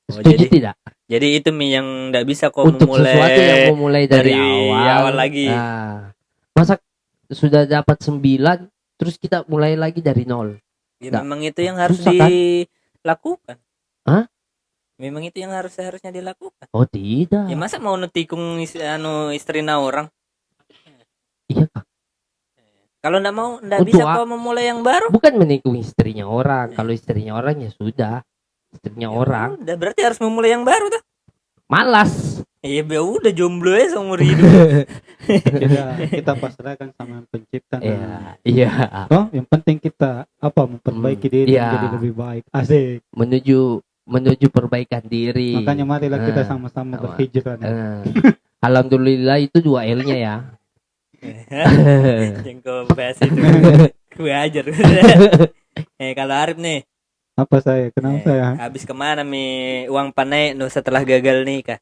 Setuju tidak? Jadi itu mie yang ndak bisa kok Untuk memulai sesuatu yang memulai dari, dari awal lagi. Nah, masa sudah dapat 9 terus kita mulai lagi dari 0. Ya, Nggak. memang itu yang harus Susah, kan? dilakukan. Hah? Memang itu yang harusnya dilakukan. Oh tidak. Ya masa mau nutikung istrina orang? Iya Kak. Kalau ndak mau ndak Untuk bisa kok memulai yang baru. Bukan menikung istrinya orang. Kalau istrinya orang ya sudah. Istrinya orang. Udah berarti harus memulai yang baru tuh. Malas. Iya, ya udah jomblo ya seumur hidup. kita pasrahkan sama pencipta. Iya. Iya. Oh, yang penting kita memperbaiki diri Iya. menjadi lebih baik. Asik. Menuju perbaikan diri. Makanya marilah kita Ah, sama-sama sama. berhijrah. Alhamdulillah itu 2 L-nya ya. Yang kau bahas itu gue ajar. Kalau Arif nih Apa saya? Kenapa saya? Habis kemana mi uang panai no setelah gagal nikah?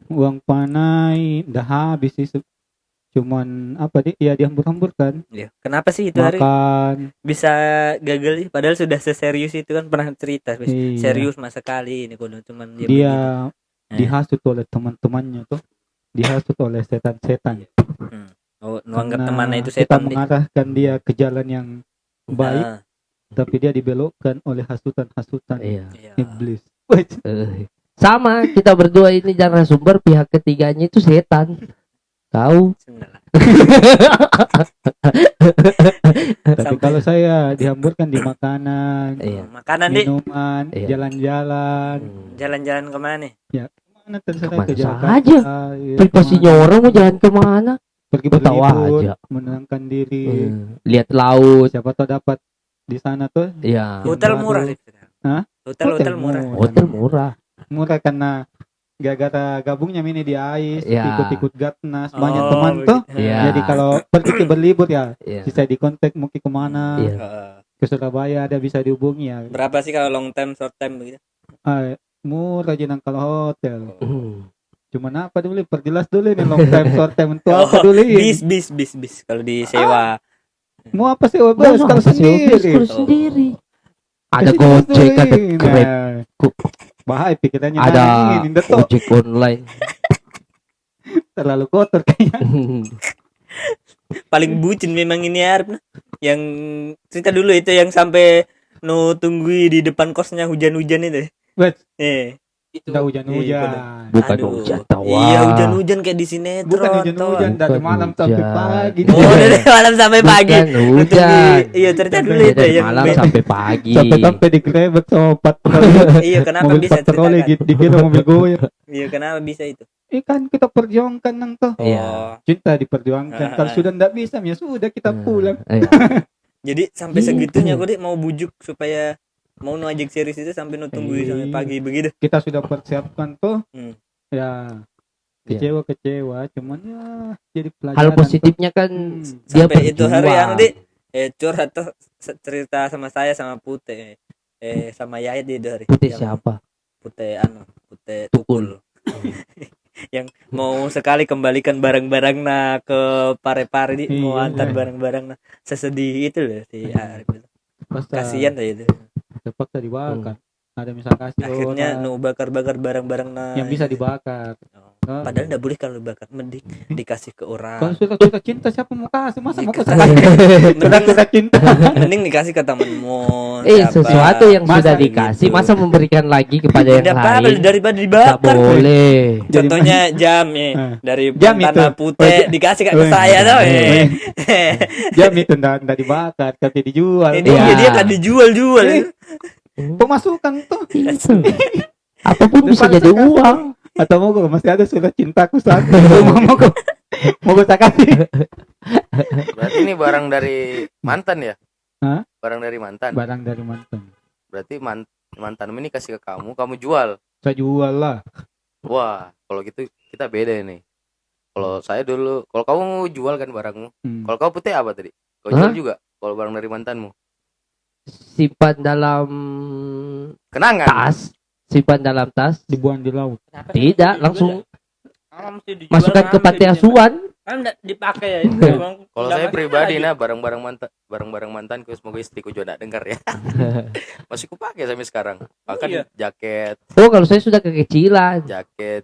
Uang panai dah habis sih. Cuman apa dia? Ya dihambur-hamburkan. Ya, kenapa sih itu hari Makan. bisa gagal sih? Padahal sudah seserius itu kan pernah cerita. Wis, Iya. serius masa kali ini kalau cuman dia Dia begini. dihasut oleh teman-temannya tuh. Dihasut oleh setan-setan. Oh, anggap Karena temannya itu kita setan deh. mengarahkan dia ke jalan yang baik, Ah, tapi dia dibelokkan oleh hasutan-hasutan Iya. iya. iblis. Wih, Sama kita berdua ini narasumber, pihak ketiganya itu setan. Tahu? Sebenarnya. Tapi Sampai- kalau saya dihamburkan di makanan, Iya. Makanan deh. minuman, Iya. jalan-jalan, Jalan-jalan kemana nih? mana terserah Kemana ke saja. Jakarta, ya, Privasinya kemana. orang mau jalan kemana? Pergi Tahu berlibur, aja. menenangkan diri. Lihat laut. Siapa tahu dapat di sana tuh Iya. Hotel baru. murah sih. Hah? Hotel murah. Hotel murah. Murah karena gara-gara gabungnya ini di AIS, Ya. ikut-ikut Gatnas, banyak Oh, teman tuh. begitu. Iya. Jadi kalau pergi ke berlibur ya, Iya. bisa dikontak mau ke kemana, Iya. ke Surabaya ada bisa dihubungi ya. Berapa sih kalau long time, short time begitu? Ah, murah aja kalau hotel. Hmm. Cuman apa dulu? Perjelas dulu nih long time, short time itu apa dulu ini? Bis kalau disewa. Mau apa sih? Oh, bos, kalau sendiri. Kalau sendiri. Ada Kasih Gojek, dulu ada ini. Grab, Bahaya pikirannya ada ini Dato. ojek online. Terlalu kotor kayaknya. Paling bucin memang ini Arif. Yang cerita dulu itu yang sampai no tunggui di depan kosnya hujan-hujan itu. Wes, Eh, udah hujan-hujan. Bukan aduh. hujan tawa. Iya, hujan-hujan kayak di sinetron. Bukan hujan-hujan tawa. dari Bukan malam sampai hujan. pagi. Oh, dari malam sampai pagi. Bukan hujan. Iya, cerita dulu Iya, itu dari yang malam sampai pagi. Sampai digerebek sama patroli. Iya, kenapa Mobil bisa patroli ceritakan? dikira mobil goyang. Iya, kenapa bisa itu? Kan kita perjuangkan nang toh. Iya. Oh. Cinta diperjuangkan. Kalau sudah ndak bisa ya sudah kita pulang. Iya. Jadi sampai Gitu. segitunya gue mau bujuk supaya mau ajak series itu sampai tungguin sampai pagi begitu. Kita sudah persiapkan tuh. Hmm. Ya Iya. kecewa cuman ya jadi pelajaran. Hal positifnya kan Hmm. dia Sampai itu hari berjuang. anu Dik, curhat tuh cerita sama saya sama Pute sama Yayat di hari. Putih Yang siapa? Pute Tukul. Yang mau sekali kembalikan barang-barang ke Parepare di mau Iya. antar barang-barang sesedih itu loh si Arif itu. Kasihan tuh itu. Terpaksa dibakar. Ada misal kasih Akhirnya orang bakar-bakar barang-barang yang bisa dibakar. Oh. Padahal enggak boleh kalau bakar, mending dikasih ke Kalau orang. sudah cinta siapa mau kasih? Masa mau Dikasih. kasih? Mending, Sudah cinta. mending dikasih ke temenmu. siapa. Sesuatu yang Masa sudah begitu? dikasih masa memberikan lagi kepada yang Tidak apa-apa lain? daripada Tidak dibakar. boleh. Contohnya jam ya dari Jam Tanah itu. Putih dikasih ke Oh, saya tuh. iya. Jam itu ndak dibakar tapi dijual. Ini Iya. dia kan dijual-jual. Pemasukan tuh. Itu. Apapun bisa jadi uang. Atau mau gue masih ada surat cintaku satu. mau gue tak kasih. Berarti ini barang dari mantan ya? Hah? Barang dari mantan. Barang dari mantan. Berarti mantanmu ini kasih ke kamu jual. Saya jual lah. Wah, kalau gitu kita beda ini. Kalau saya dulu, kalau kamu jual kan barangmu. Hmm. Kalau kamu Putih apa tadi? Kau Hah? jual juga? Kalau barang dari mantanmu? Simpan dalam Kenangan. tas. Simpan dalam tas. Dibuang di laut. Tidak, langsung masukkan ke panti asuhan. asuhan. Kan enggak dipakai ya. Kalau saya pribadi nah barang-barang mantanku semoga istriku juga enggak dengar ya. Masih kupakai sampai sekarang. Bahkan iya. jaket, Oh, kalau saya sudah kekecilan. ya,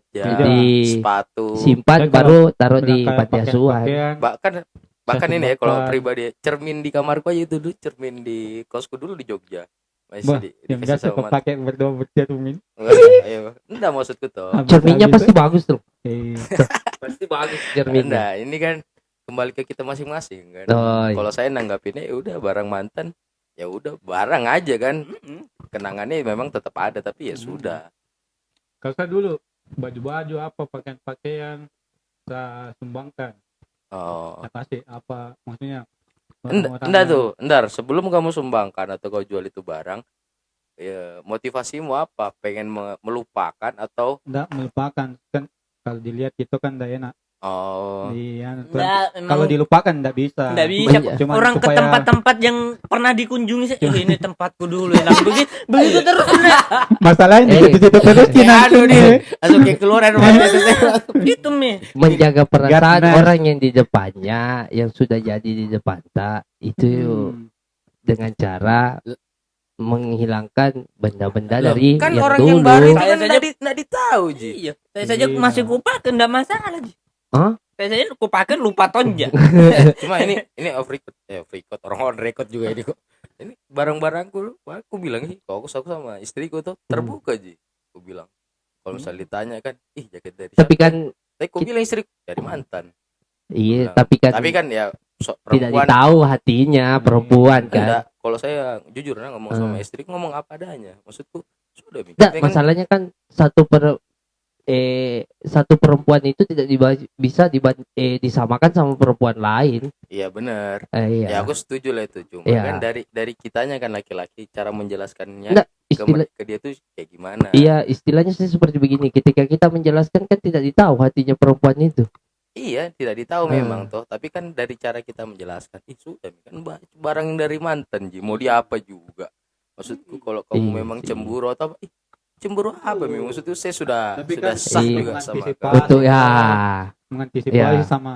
Jadi, sepatu. Simpan Saya baru taruh di Kayak panti asuhan. pakaian. Bahkan ini ya Saya kalau bakar. pribadi cermin di kamarku aja itu dulu, cermin di kosku dulu di Jogja. Masih Bah, yang dikasih biasa sama kau mantan. pakai berdua bercermin. Ayo, enggak maksudku tuh. Cerminnya Habis pasti bagus tuh. itu, Pasti bagus cerminnya. Nah, ini kan kembali ke kita masing-masing kan. Oh, iya. Kalau saya nanggapinnya ya udah barang mantan, ya udah barang aja kan. Kenangannya memang tetap ada tapi ya sudah. Kalau saya dulu baju-baju apa pakaian-pakaian saya sumbangkan. Oh. Saya kasih apa maksudnya? Enggak tuh, entar sebelum kamu sumbangkan atau kau jual itu barang, ya motivasimu apa? Pengen melupakan atau Enggak melupakan kan kalau dilihat itu kan enggak enak. Oh. Iya. Enggak, Kalau dilupakan enggak bisa. Enggak bisa. Cuma Orang ke supaya- tempat-tempat yang pernah dikunjungi sih. Ini tempatku dulu enak begitu terus. Masalahnya Eh. di situ terus Ya, nanti. aduh nih, langsung kayak keluaran rumahnya. Itu Mi. Menjaga perasaan Gatnas. orang yang di depannya, yang sudah jadi di depan tak itu dengan cara menghilangkan benda-benda Loh, dari kan yang orang dulu. yang baru itu Saya kan saja- nggak ditahu Ji. Iya, saya saja Iya. masih kupakai enggak masalah. Ji. Hah? Saya saja kupakai lupa tonja. Cuma ini off record orang on record juga ini kok. Ini barang-barangku aku bilang sih kalau aku sama istriku tuh terbuka Ji. Aku bilang kalau misalnya ditanya kan, ih jaket dari Tapi siapa? kan Tapi aku bilang istriku dari mantan. iya, Bilang. tapi kan ya tidak perempuan tahu hatinya perempuan kan. enggak. Kalau saya jujur ngomong sama istri ngomong apa adanya. Maksudku sudah Mi, Enggak, kita kan- masalahnya kan satu perempuan itu tidak bisa disamakan sama perempuan lain. Iya benar. Iya. Ya aku setuju lah itu. Cuma Iya. kan dari kitanya kan laki-laki cara menjelaskannya Enggak, ke, istilah ke dia tuh kayak gimana. iya, istilahnya sih seperti begini. Ketika kita menjelaskan kan tidak ditahu hatinya perempuan itu. Iya, tidak ditahu memang toh, tapi kan dari cara kita menjelaskan, sudah Mi, kan barang yang dari mantan Ji, mau dia apa juga. Maksudku kalau kamu Iya memang sih. cemburu atau apa, cemburu apa Mi? Maksudku saya sudah Tapi sudah kan sah iya. juga sama Mengantisipasi. kamu. Betul ya. Mengantisipasi Ya. sama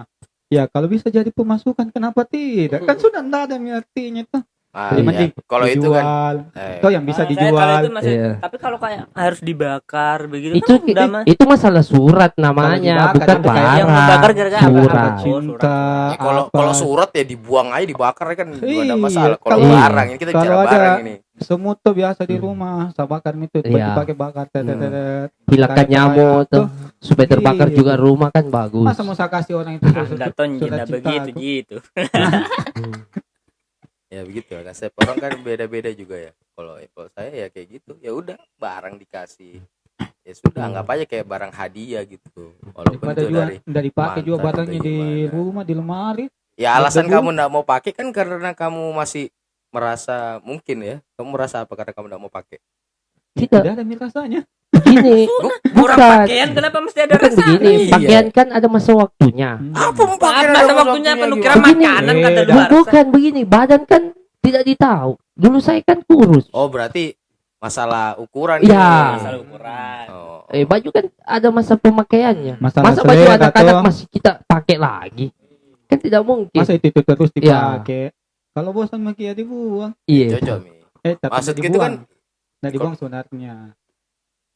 ya kalau bisa jadi pemasukan kenapa tidak? Kan sudah enggak ada artinya tuh. Ah, Jadi iya. mending Kalau itu kan dijual. eh, Toh yang bisa Saya kalau dijual. itu masih, Iya. tapi kalau kayak harus dibakar begitu Itu kan udah mah. itu masalah surat namanya, dibakar, bukan itu kayak barang. yang membakar gara-gara apa? Surat. Oh, Cinta. ya kalau apa. kalau surat ya dibuang aja dibakar kan juga Iya, enggak masalah. Kalau kalau- barang ini kita kalau bicara ada- barang ini. semut tuh biasa di rumah, sabakar itu Iya. pakai bakar. Hilangkan Kayak- nyamuk tuh supaya terbakar Iya. juga rumah kan bagus. Masa mau saya kasih orang itu Anda tonja surat cinta begitu aku. gitu. Ya begitu lah. Setiap orang kan beda-beda juga ya. Kalau saya ya kayak gitu. Ya udah barang dikasih. Ya sudah anggap aja kayak barang hadiah gitu. Walaupun Daripada itu juga dari dari pakai juga mantan barangnya atau di gimana. rumah di lemari. ya alasan Debu. kamu nggak mau pakai kan karena kamu masih merasa mungkin ya. Kamu merasa apa karena kamu nggak mau pakai? Tidak, Tidak ada rasanya. begini. Kurang Bukan. pakaian kenapa mesti ada Bukan rasa? begini, Iya. pakaian kan ada masa waktunya. Apa mau pakai Masa waktunya apa lu kira Begini. makanan kata Beda. dua rasa? Bukan begini, badan kan tidak ditahu. Dulu saya kan kurus. Oh berarti masalah ukuran Iya. ini. Masalah ukuran. Oh. Baju kan ada masa pemakaiannya. Masalah Masa baju selera anak-anak toh. masih kita pakai lagi? Kan tidak mungkin. Masa itu terus Iya. dipakai. Kalau bosan maki ya dibuang. Iya. Cocok Mi. Tapi Maksud nggak gitu kan dibuang. Nggak dibuang sebenarnya.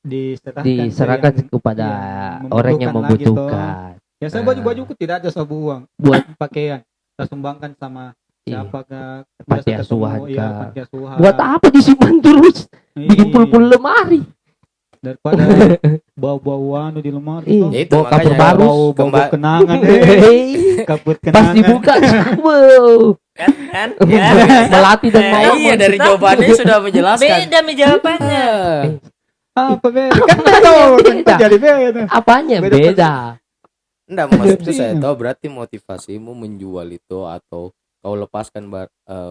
Diserahkan ke yang- kepada yang orang yang membutuhkan lagi, membutuhkan. Ya saya baju-bajuku tidak ada saya buang. Buat Pakaian saya sumbangkan sama iya. siapa ke Panti asuhan Iya, kah? panti asuhan. Buat apa disimpan terus? Iya. Bikin pul-pul lemari. Daripada bau-bau anu di lemari. Iya. toh. Ya itu Bawa kapur makanya baru. Bau Kemba- kenangan. Hei, Kapur pas kenangan. dibuka, wow, Kan? melati dan mau. Iya dari jawabannya sudah menjelaskan. Beda mi jawabannya. Apa beda? Kan tahu Beda. jadi beda. Apanya Beda beda? Enggak maksudnya saya tahu berarti motivasimu menjual itu atau kau lepaskan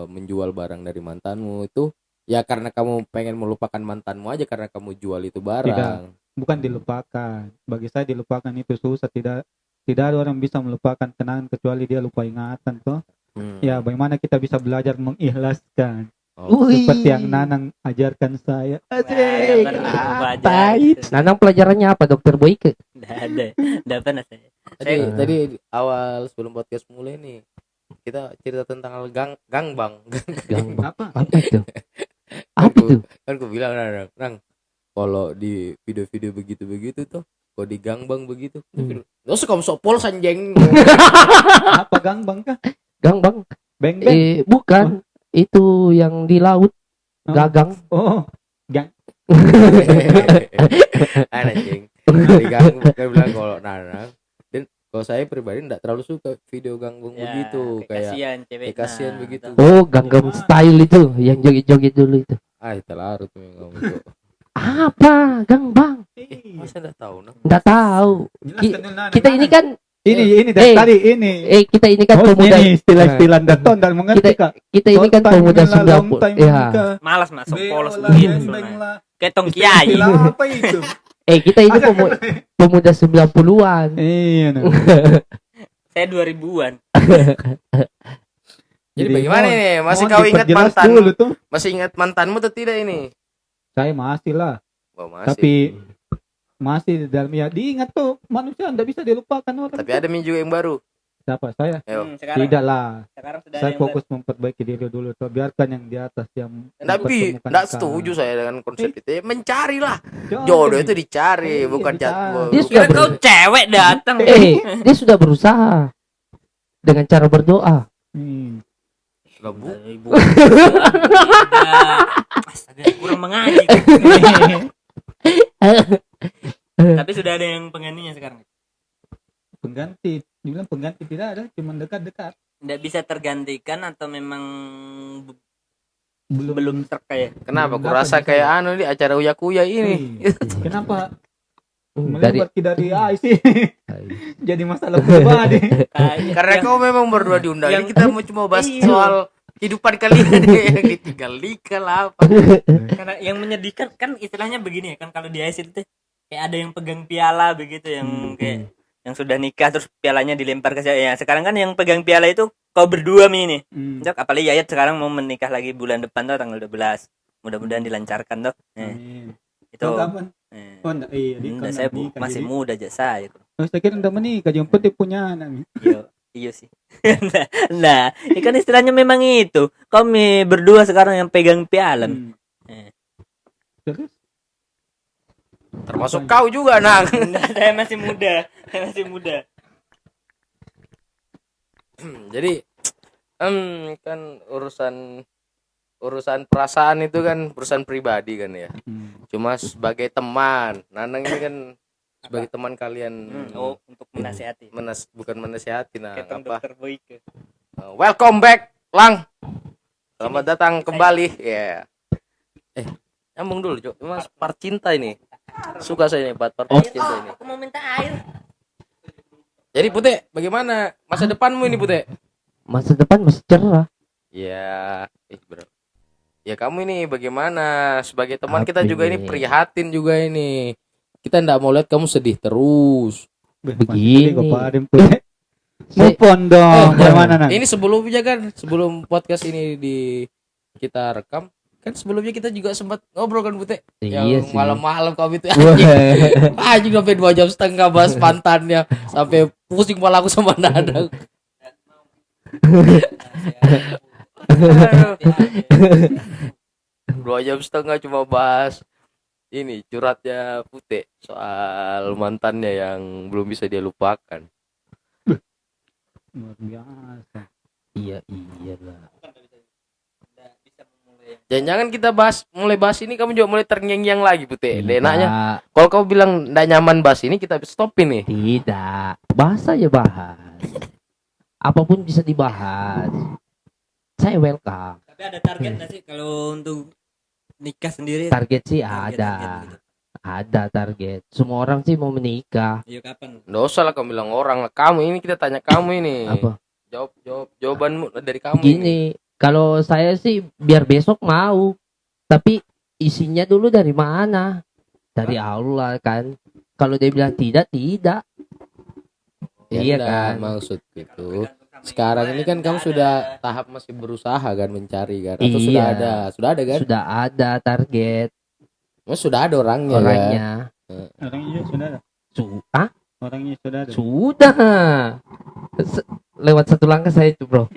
menjual barang dari mantanmu itu ya karena kamu pengen melupakan mantanmu aja karena kamu jual itu barang. Bukan dilupakan. Bagi saya dilupakan itu susah. Tidak ada orang bisa melupakan kenangan kecuali dia lupa ingatan toh. Ya bagaimana kita bisa belajar mengikhlaskan. Oh, Wih. Seperti yang Nanang ajarkan saya. Asik. Nah, Pahit. Nanang pelajarannya apa, Dokter Boyke? Nggak ada. Nggak pernah saya. Tadi awal sebelum podcast mulai nih kita cerita tentang gangbang. Gang. Apa? Apa itu? Apa itu? Kan aku bilang Nang, kalau di video-video begitu-begitu tuh kalau di gangbang begitu lo suka sok pol sanjeng. Apa gangbang kah? Gang bang. Beng beng. Bukan. Itu yang di laut. Oh. Gagang. Oh, gang. Anjing. Di gangbang kan bilang kalau Nanang dan kalau saya pribadi enggak terlalu suka video gangbang begitu kayak kasihan cewek. kasihan begitu. Oh, Gangnam Style itu, yang joget-joget dulu itu. Itu larut memang itu. Apa? Gang bang? Masa enggak tahu Nang? Nggak tahu. Jelaskan dulu, Nanang. Kita ini kan, ini dari tadi ini. kita ini kan Oh, pemuda. ini istilah-istilah daton dan mengerti kak. Kita ini kan pemuda 90. Ya. Malas masuk polos Beo lah, begitu. beng lah. Kayak tong kiai. Istilah apa itu? Kita ini pemuda 90-an. Iya. Nah. Saya 2000-an. Jadi bagaimana ini? Masih mohon kau ingat diperjelas mantan? dulu tuh. Masih ingat mantanmu atau tidak ini? Saya masih lah. Oh, masih. Tapi masih di dalam ya diingat tuh, manusia enggak bisa dilupakan orang. Tapi tuh. ada juga yang baru. Siapa saya? Ayo. Sekarang. Tidak lah. Sekarang sudah Saya ada yang fokus memperbaiki diri dulu tuh. Biarkan yang di atas yang Tapi mempertemukan enggak kita. setuju saya dengan konsep itu. Ya, mencarilah. Jodoh. Jodoh itu dicari, Iya, bukan dicari. jatuh. Dia Kira sudah kau cewek datang. dia sudah berusaha dengan cara berdoa. Lah, Bu. Ibu. Astaga, kurang mengaji. Tapi sudah ada yang penggantinya sekarang. Pengganti. Dibilang pengganti tidak ada, cuma dekat-dekat. Tidak bisa tergantikan atau memang belum terkaya. Kenapa? Belum Kurasa dapat kayak anu di acara uya-kuya ini. Kenapa? Dari Melebar tidak di sih. Jadi masalah pribadi. Karena kau memang berdua diundang. yang- Ini kita mau cuma bahas Iya. soal kehidupan kalian yang ditinggal nikah lah apa. Karena yang menyedihkan kan istilahnya begini ya kan, kalau di IC itu kayak ada yang pegang piala begitu yang kayak yang sudah nikah terus pialanya dilempar ke saya. Ya, sekarang kan yang pegang piala itu kau berdua Mi nih. Cok, apalagi Yayat sekarang mau menikah lagi bulan depan tuh tanggal 12. Mudah-mudahan dilancarkan tuh. Amin. Itu Kapan? eh, Oh, enggak, iya, dia enggak, kan saya nikah, masih jadi- muda aja saya. Oh, saya kira udah menikah, yang penting punya anak. Iya sih. nah, ikan istilahnya memang itu. Kami berdua sekarang yang pegang piala. Eh. Terus? Termasuk kau juga, Nang. Enggak, saya masih muda. Saya masih muda. Jadi kan urusan perasaan itu kan urusan pribadi kan ya. Cuma sebagai teman, Nanang ini kan sebagai teman kalian Oh, untuk menasihati. bukan menasehati nah Ketemu apa. Dokter Boyke. Welcome back, Lang. Selamat datang kembali. Ya. Nyambung dulu, Cok. Mas part cinta ini. Suka saya nih part cinta ini. Aku mau minta air. Jadi Pute, bagaimana masa depanmu ini Pute? masa depan masih cerah. Ya, bro. Ya kamu ini bagaimana sebagai teman kita Apa juga ini ini? prihatin juga ini. Kita ndak mau lihat kamu sedih terus. Begini. Move on dong. Gimana Nang? Ini sebelumnya kan, sebelum podcast ini kita rekam, kan sebelumnya kita juga sempat ngobrol kan Pute. Iya Yang sih. malam-malam kami itu Wah. anjing sampai 2,5 jam bahas pantannya sampai pusing kepala aku sama Dadang. Aduh. 2,5 jam cuma bahas ini curhatnya Pute soal mantannya yang belum bisa dia lupakan. Luar biasa. Iya iyalah. Jangan kita mulai bahas ini kamu juga mulai terngiang-ngiang lagi Pute. Enaknya Tidak, kalau kau bilang ndak nyaman bahas ini kita stopin nih. tidak. Bahas aja bahas. Apapun bisa dibahas. Saya welcome. Tapi ada target nggak sih kalau untuk nikah sendiri? Target sih Target ada. gitu. Ada target. Semua orang sih mau menikah. Iya kapan? Nggak usah lah kamu bilang orang lah. Kamu ini kita tanya kamu ini. Apa? Jawabanmu dari kamu ini. Gini, kalau saya sih biar besok mau. Tapi isinya dulu dari mana? Dari Allah kan. Kalau dia bilang tidak, tidak. Ya Iya enggak, kan? maksud gitu. Sekarang ini kan kamu sudah tahap masih berusaha kan mencari kan atau sudah Iya. ada kan? Sudah ada target Mas sudah ada orangnya. Kan? orangnya. Orangnya sudah ada. Ah? Orangnya sudah ada. Sudah. Lewat satu langkah saya itu, Bro.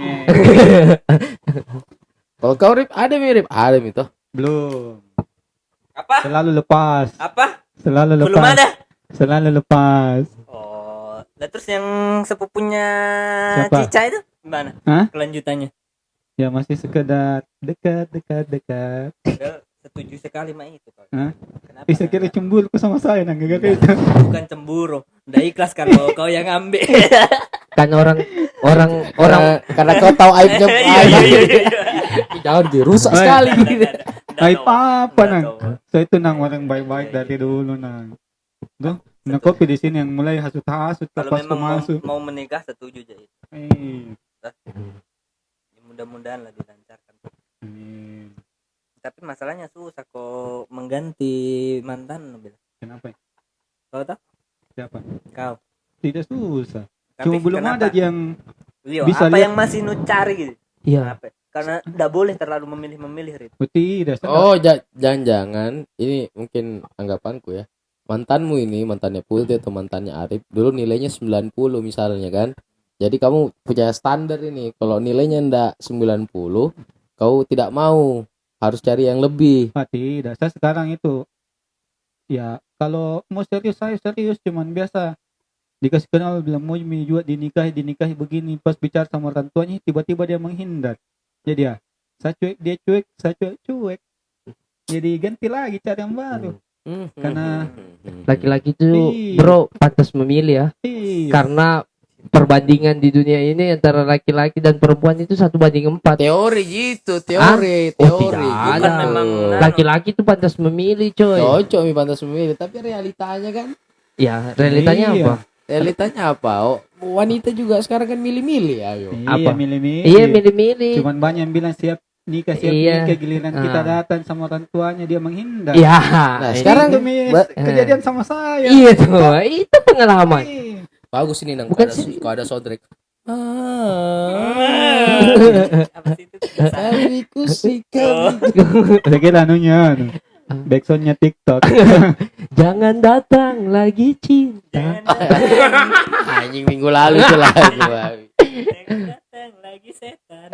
Kalau kau Rip ada mirip, ada itu. Belum. Apa? Selalu lepas. Apa? Selalu lepas. Belum ada. Selalu lepas. Oh, lah terus yang sepupunya Siapa? Cica itu gimana? Hah? Kelanjutannya? Ya masih sekedar dekat. Padahal setuju sekali mah itu. Pak. Hah? Kenapa? Bisa kira cemburu sama saya nang gara itu. Bukan cemburu. Udah ikhlas kalau kau yang ambil. Kan orang Karena kau tahu aibnya. Jangan dirusak Baik. sekali. Aib apa nang? Tahu. Saya itu nang orang baik-baik dari dulu nang. Tuh, minum kopi di sini yang mulai hasut-hasut Kalau pas memang masuk. mau menikah setuju aja. Ya, mudah-mudahan lah dilancarkan. Tapi masalahnya susah kok mengganti mantan lo bilang. Kenapa? kau. Tidak susah. Tapi Cuma belum kenapa? ada yang Iya, bisa apa lihat. yang masih nu cari gitu? Iya. Kenapa? Karena tidak boleh terlalu memilih-memilih, Rit. tidak. Oh, jangan-jangan ini mungkin anggapanku ya. Mantanmu ini, mantannya Putih atau mantannya Arif, dulu nilainya 90 misalnya kan. Jadi kamu punya standar ini. Kalau nilainya ndak 90, kau tidak mau, harus cari yang lebih. Tidak. Saya sekarang itu ya kalau mau serius saya serius, cuman biasa dikasih kenal bilang mau juga dinikahi begini, pas bicara sama orang tuanya tiba-tiba dia menghindar. Jadi ya saya cuek, dia cuek, saya cuek. Jadi ganti lagi cari yang baru. Karena Laki-laki itu Iya. bro pantas memilih ya. Iya. Karena perbandingan di dunia ini antara laki-laki dan perempuan itu 1:4. Teori gitu, Oh, teori. tidak Bukan ada. memang Laki-laki itu pantas memilih, coy. cocok mi pantas memilih, tapi realitanya kan, Ya, realitanya Iya. apa? realitanya apa? Oh, wanita juga sekarang kan milih-milih, ayo. Iya, Apa? milih-milih. Iya, milih-milih. Cuman banyak yang bilang siap nikah Iya. giliran kita Ah. datang sama orang tuanya dia menghindar. Ya. Nah, ini- sekarang itu Mi, Ba- kejadian sama saya. iya tuh, itu pengalaman. Iya. Bagus ini nang Bukan kalau ada, sih. kalau ada soundtrack. Apa sih itu? Kamiku sih Oh. Saya kira anunya backsoundnya TikTok. Jangan datang lagi cinta. anjing minggu lalu itu lagi, Bang. Datang lagi setan.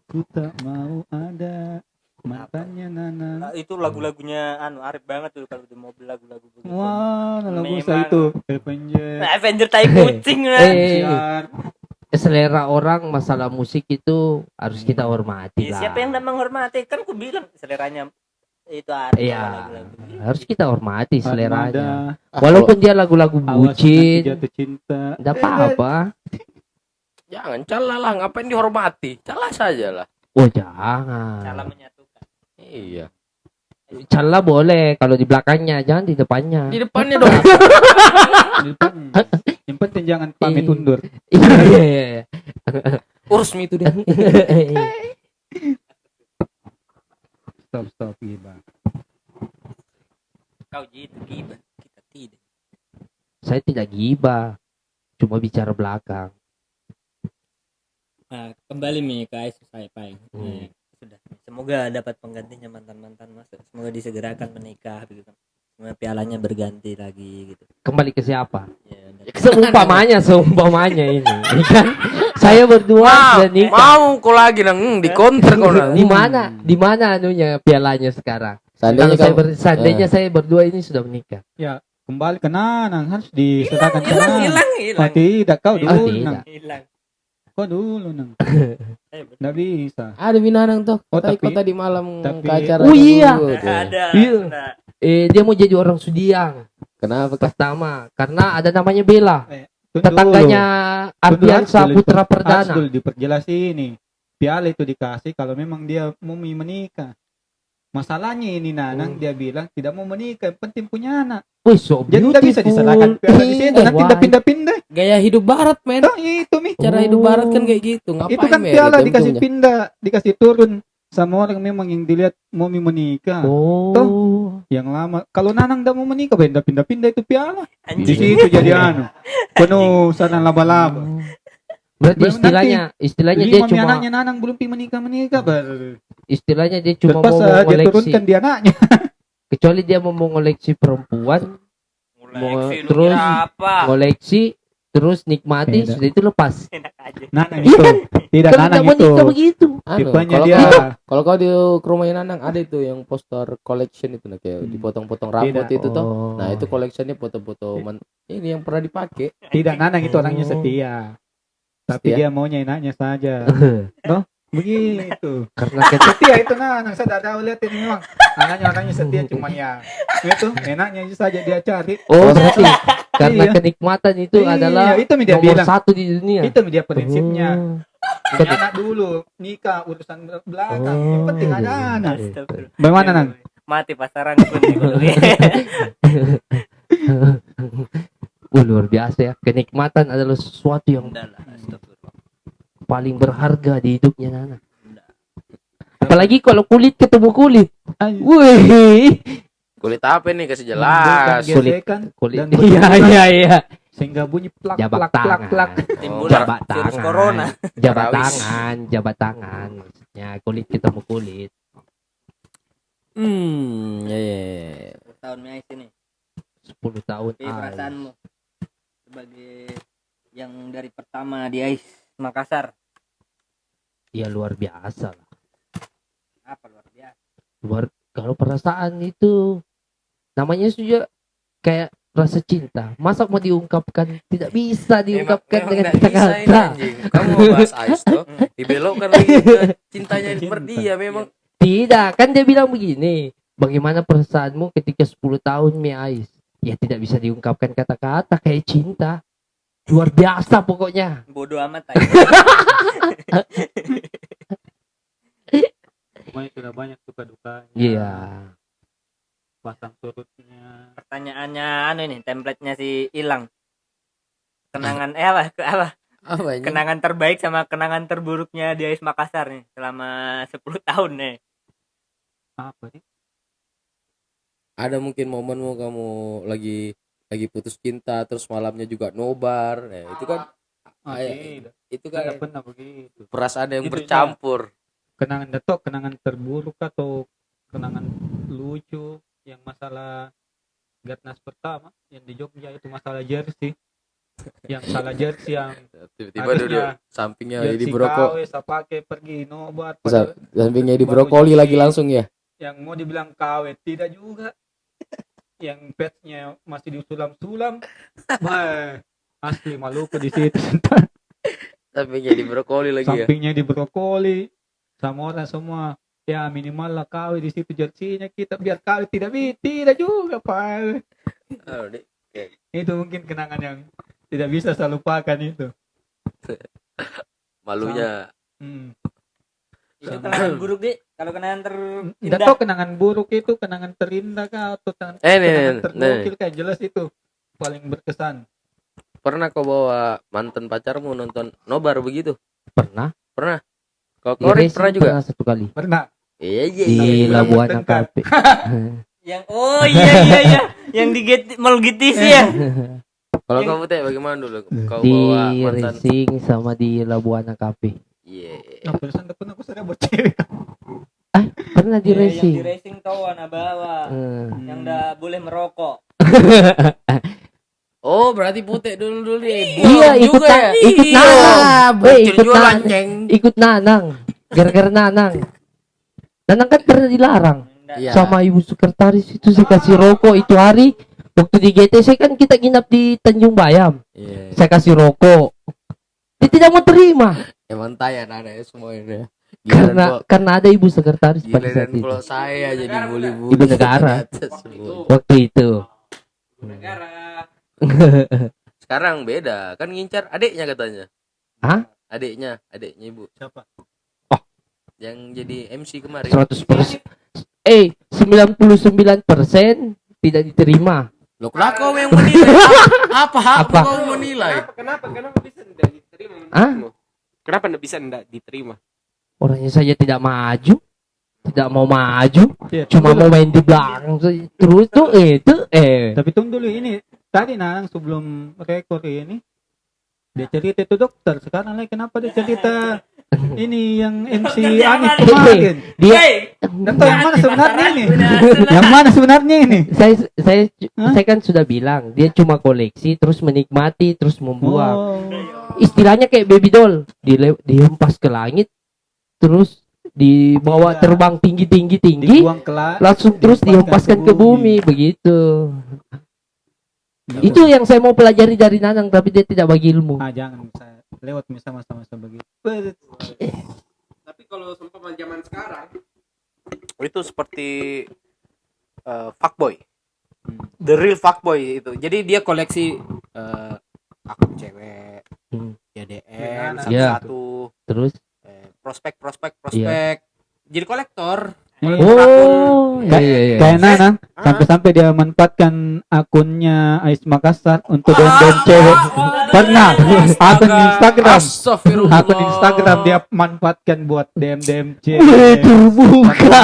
Ku tak mau ada mantannya Nana. Nah, itu lagu-lagunya Arif banget tuh kalau di mobil lagu-lagu begitu. Wah, lagu Memang. saya itu Avenger. Nah, Avenger tai kucing lah. Siar. Selera orang masalah musik itu harus kita hormati Ya, lah. siapa yang tidak menghormati? Kan ku bilang seleranya itu Arif. Iya, lagu-lagu. harus kita hormati Armada, seleranya. Walaupun dia lagu-lagu Awas nanti bucin, jatuh cinta. enggak apa-apa. Jangan calah lah, ngapain dihormati? Calah saja lah. Oh, jangan. Salah menyatukan. Iya. Cala boleh kalau di belakangnya, jangan di depannya. Di depannya dong. Di depan. Yang penting jangan pamit Iya. undur. Iya. Urus mi itu dia. Stop gila. Kau gitu gibah, kita tidak. Saya tidak gibah, cuma bicara belakang. Nah, kembali nih ke Aisyah saya Pai. Hmm. Sudah. Semoga dapat penggantinya mantan-mantan Mas. Semoga disegerakan menikah begitu. Semoga pialanya berganti lagi gitu. Kembali ke siapa? Ya, dan- Seumpamanya ini, ya kan? Saya berdua sudah nikah. Mau kau lagi nang di counter kau nang. Di mana anunya pialanya sekarang? Seandainya Seandainya saya berdua ini sudah menikah. Kembali ke Nanang harus diserahkan ke hilang, Nanang. hilang, Oh, hilang. tidak, kau dulu tidak. Nang. Hilang. Kau dulu Nang. Saya ber- Nggak bisa. ada binanang tuh. Oh, Tapi tapi- kau tadi malam tapi- ke acara. Oh, iya. dulu tuh. ada. Iya. Nah, Dia mau jadi orang Sudiang Kenapa kah? pertama karena ada namanya Bella, Tunggu tetangganya dulu. Ardiansa Dulu Putra harus Perdana. dulu diperjelas ini. Piala itu dikasih kalau memang dia mau menikah. Masalahnya ini Nanang dia bilang tidak mau menikah, yang penting punya anak. Wih, so Jadi tidak bisa diserahkan piala di situ, nanti Wah, pindah-pindah. Gaya hidup barat, men. Nah, itu Mi. Cara hidup barat kan kayak gitu. Ngapain Itu kan Mer, piala itu dikasih untungnya? pindah, dikasih turun sama orang memang yang dilihat mau menikah. Oh, Yang lama. Kalau Nanang tidak mau menikah, pindah-pindah itu piala. Di anjing. situ jadi penuh sana laba-laba. berarti Nanti istilahnya dia Lima cuma anaknya Nanang belum menikah. istilahnya dia cuma Lepas mau dia mengoleksi, turunkan dia anaknya. kecuali dia mau mengoleksi perempuan, Mulai terus- apa? ngoleksi terus nikmati, Beda. sudah itu lepas. Enak aja. Nanang Iya itu. kan? Tidak Kalau Nanang nggak mau itu. nikah begitu. Anu, Tipenya kalau dia. kalau kau di ke rumahnya Nanang ada itu yang poster collection itu nah, kayak dipotong-potong rambut Tidak. itu toh. Oh. Nah, itu collectionnya foto-foto ini yang pernah dipakai. Tidak Nanang itu orangnya Oh. setia. Tapi Setia? dia maunya enaknya saja. Begitu. Karena Setia itu Nanang. Saya tidak tahu lihat ini memang. Anaknya orangnya setia cuman ya. Itu enaknya saja dia cari. oh berarti karena Iya. kenikmatan itu Iya, adalah itu dia nomor bilang. satu di dunia. Itu dia prinsipnya. Oh. Punya anak dulu, nikah urusan belakang. Yang penting ada anak. Astagfirullah. Bagaimana Nang? Mati pasaran pun gitu. Luar biasa ya. Kenikmatan adalah sesuatu yang Udah lah, astagfirullah. paling berharga di hidupnya Nana. Apalagi kalau kulit ketemu kulit. Wih, Kulit apa nih kasih Menimbulkan jelas. gesekan Kulit. dan Iya. sehingga bunyi plak Jabat plak plak plak. tangan. Timbul Jabat virus tangan. corona. Tarawis. Jabat tangan. Maksudnya kulit ketemu kulit. Ya. Tahun Mei ini. 10 tahun. Jadi perasaanmu sebagai yang dari pertama di AIS Makassar. Ya luar biasa lah. Apa luar biasa? Kalau perasaan itu namanya sudah kayak rasa cinta. Masa mau diungkapkan? Tidak bisa diungkapkan dengan nggak bisa ini, kata-kata. anjing. Kamu mau bahas Ais tuh dibelokkan lagi ke cintanya seperti dia memang. Tidak, kan dia bilang begini. Bagaimana perasaanmu ketika 10 tahun Ais? Ya tidak bisa diungkapkan kata-kata kayak cinta. Luar biasa pokoknya. Bodoh amat aja. Semuanya sudah banyak suka dukanya. Iya. Pasang surutnya. Pertanyaannya ini template-nya si hilang. Kenangan apa? Apa ini? Kenangan terbaik sama kenangan terburuknya di AIS Makassar nih selama 10 tahun nih. Apa nih? Ada mungkin momenmu kamu lagi putus cinta terus malamnya juga nobar. Nah, itu kan itu kan Tidak pernah begitu. perasaan yang Itu bercampur. Kenangan kenangan terburuk atau kenangan lucu yang masalah Gatnas pertama yang di Jogja itu masalah jersey. Yang salah jersey yang Tiba-tiba Akhirnya duduk sampingnya di jersey brokoli. KW saya pakai pergi nobar. Sampingnya di Baru brokoli jersey lagi langsung ya. Yang mau dibilang KW tidak juga. Yang patchnya masih disulam-sulam. Bah, asli Maluku di situ. Sampingnya di brokoli lagi ya. Sampingnya di brokoli. Sama orang semua. Ya minimal lah KW di situ jersey-nya kita biar KW tidak juga Pak. Oh, Dik. Itu mungkin kenangan yang tidak bisa saya lupakan itu. Malunya. Itu kenangan buruk deh. Kalau kenangan Tidak terindah. tahu kenangan buruk itu kenangan terindah kah atau kenangan tergokil kayak jelas itu paling berkesan. Pernah kau bawa mantan pacarmu nonton nobar begitu? Pernah? Kau Di Korik racing pernah juga? Pernah 1 kali. Pernah. Iya. Di Tapi Labuan belum Cafe. Yang iya. Yang di Mall GTC ya. Kalau kamu teh bagaimana dulu? Kau Di bawa mantan? racing sama di Labuan Cafe. Iya. Nah, perusahaan pun aku sudah buat cewek. Pernah di Yang di racing. racing kawan bawa. Eh, Yang nggak boleh merokok. Oh, berarti putih dulu nih. Iya, Buang ikut juga ya. ikut nanang. Bocil Ikut juga nanang. lanceng. Ikut nanang. Gara-gara nanang. Nanang kan pernah dilarang. Iya. Sama ibu sekretaris itu saya kasih rokok itu hari waktu di GTC kan kita nginap di Tanjung Bayam. Iya. Saya kasih rokok. Dia tidak mau terima Emang tanya ada semua ini. Giliran karena ada ibu sekretaris pada saat giliran itu. kalau saya jadi bully-bully. Ibu negara. Waktu itu. Negara. Sekarang beda, kan ngincar adiknya katanya. Hah? Adiknya ibu. Siapa? Yang jadi MC kemarin. 100%. 99% tidak diterima. Loh, kenapa kau yang menilai? Apa Apa? kau menilai? Kenapa bisa tidak diterima? Hah? Kenapa tidak bisa tidak diterima? Orangnya saja tidak maju. Tidak mau maju, Iya, cuma tunggu mau main di belakang terus tuh Tapi tunggu dulu ini tadi Nang sebelum rekor ini dia cerita itu dokter sekarang lagi kenapa dia cerita ini yang MC Anis kemarin dia dokter yang mana sebenarnya ini yang mana sebenarnya ini saya kan sudah bilang dia cuma koleksi terus menikmati terus membuang. oh Istilahnya kayak baby doll, dihempas ke langit terus dibawa terbang tinggi dibuang ke langsung terus dihempaskan ke bumi begitu. Itu yang saya mau pelajari dari Nanang tapi dia tidak bagi ilmu. jangan saya lewat sama-sama begitu. Tapi kalau seumpama zaman sekarang itu seperti fuckboy. The real fuckboy itu. Jadi dia koleksi akun cewek, ya DM Ya. satu-satu, Terus prospek. Jadi kolektor. Oh, iya iya iya. Kayak Nanang sampai-sampai dia manfaatkan akunnya Ais Makassar untuk DM cewek. Pernah akun Instagram. Astagfirullah. Akun Instagram dia manfaatkan buat DM Wih, cewek. terbuka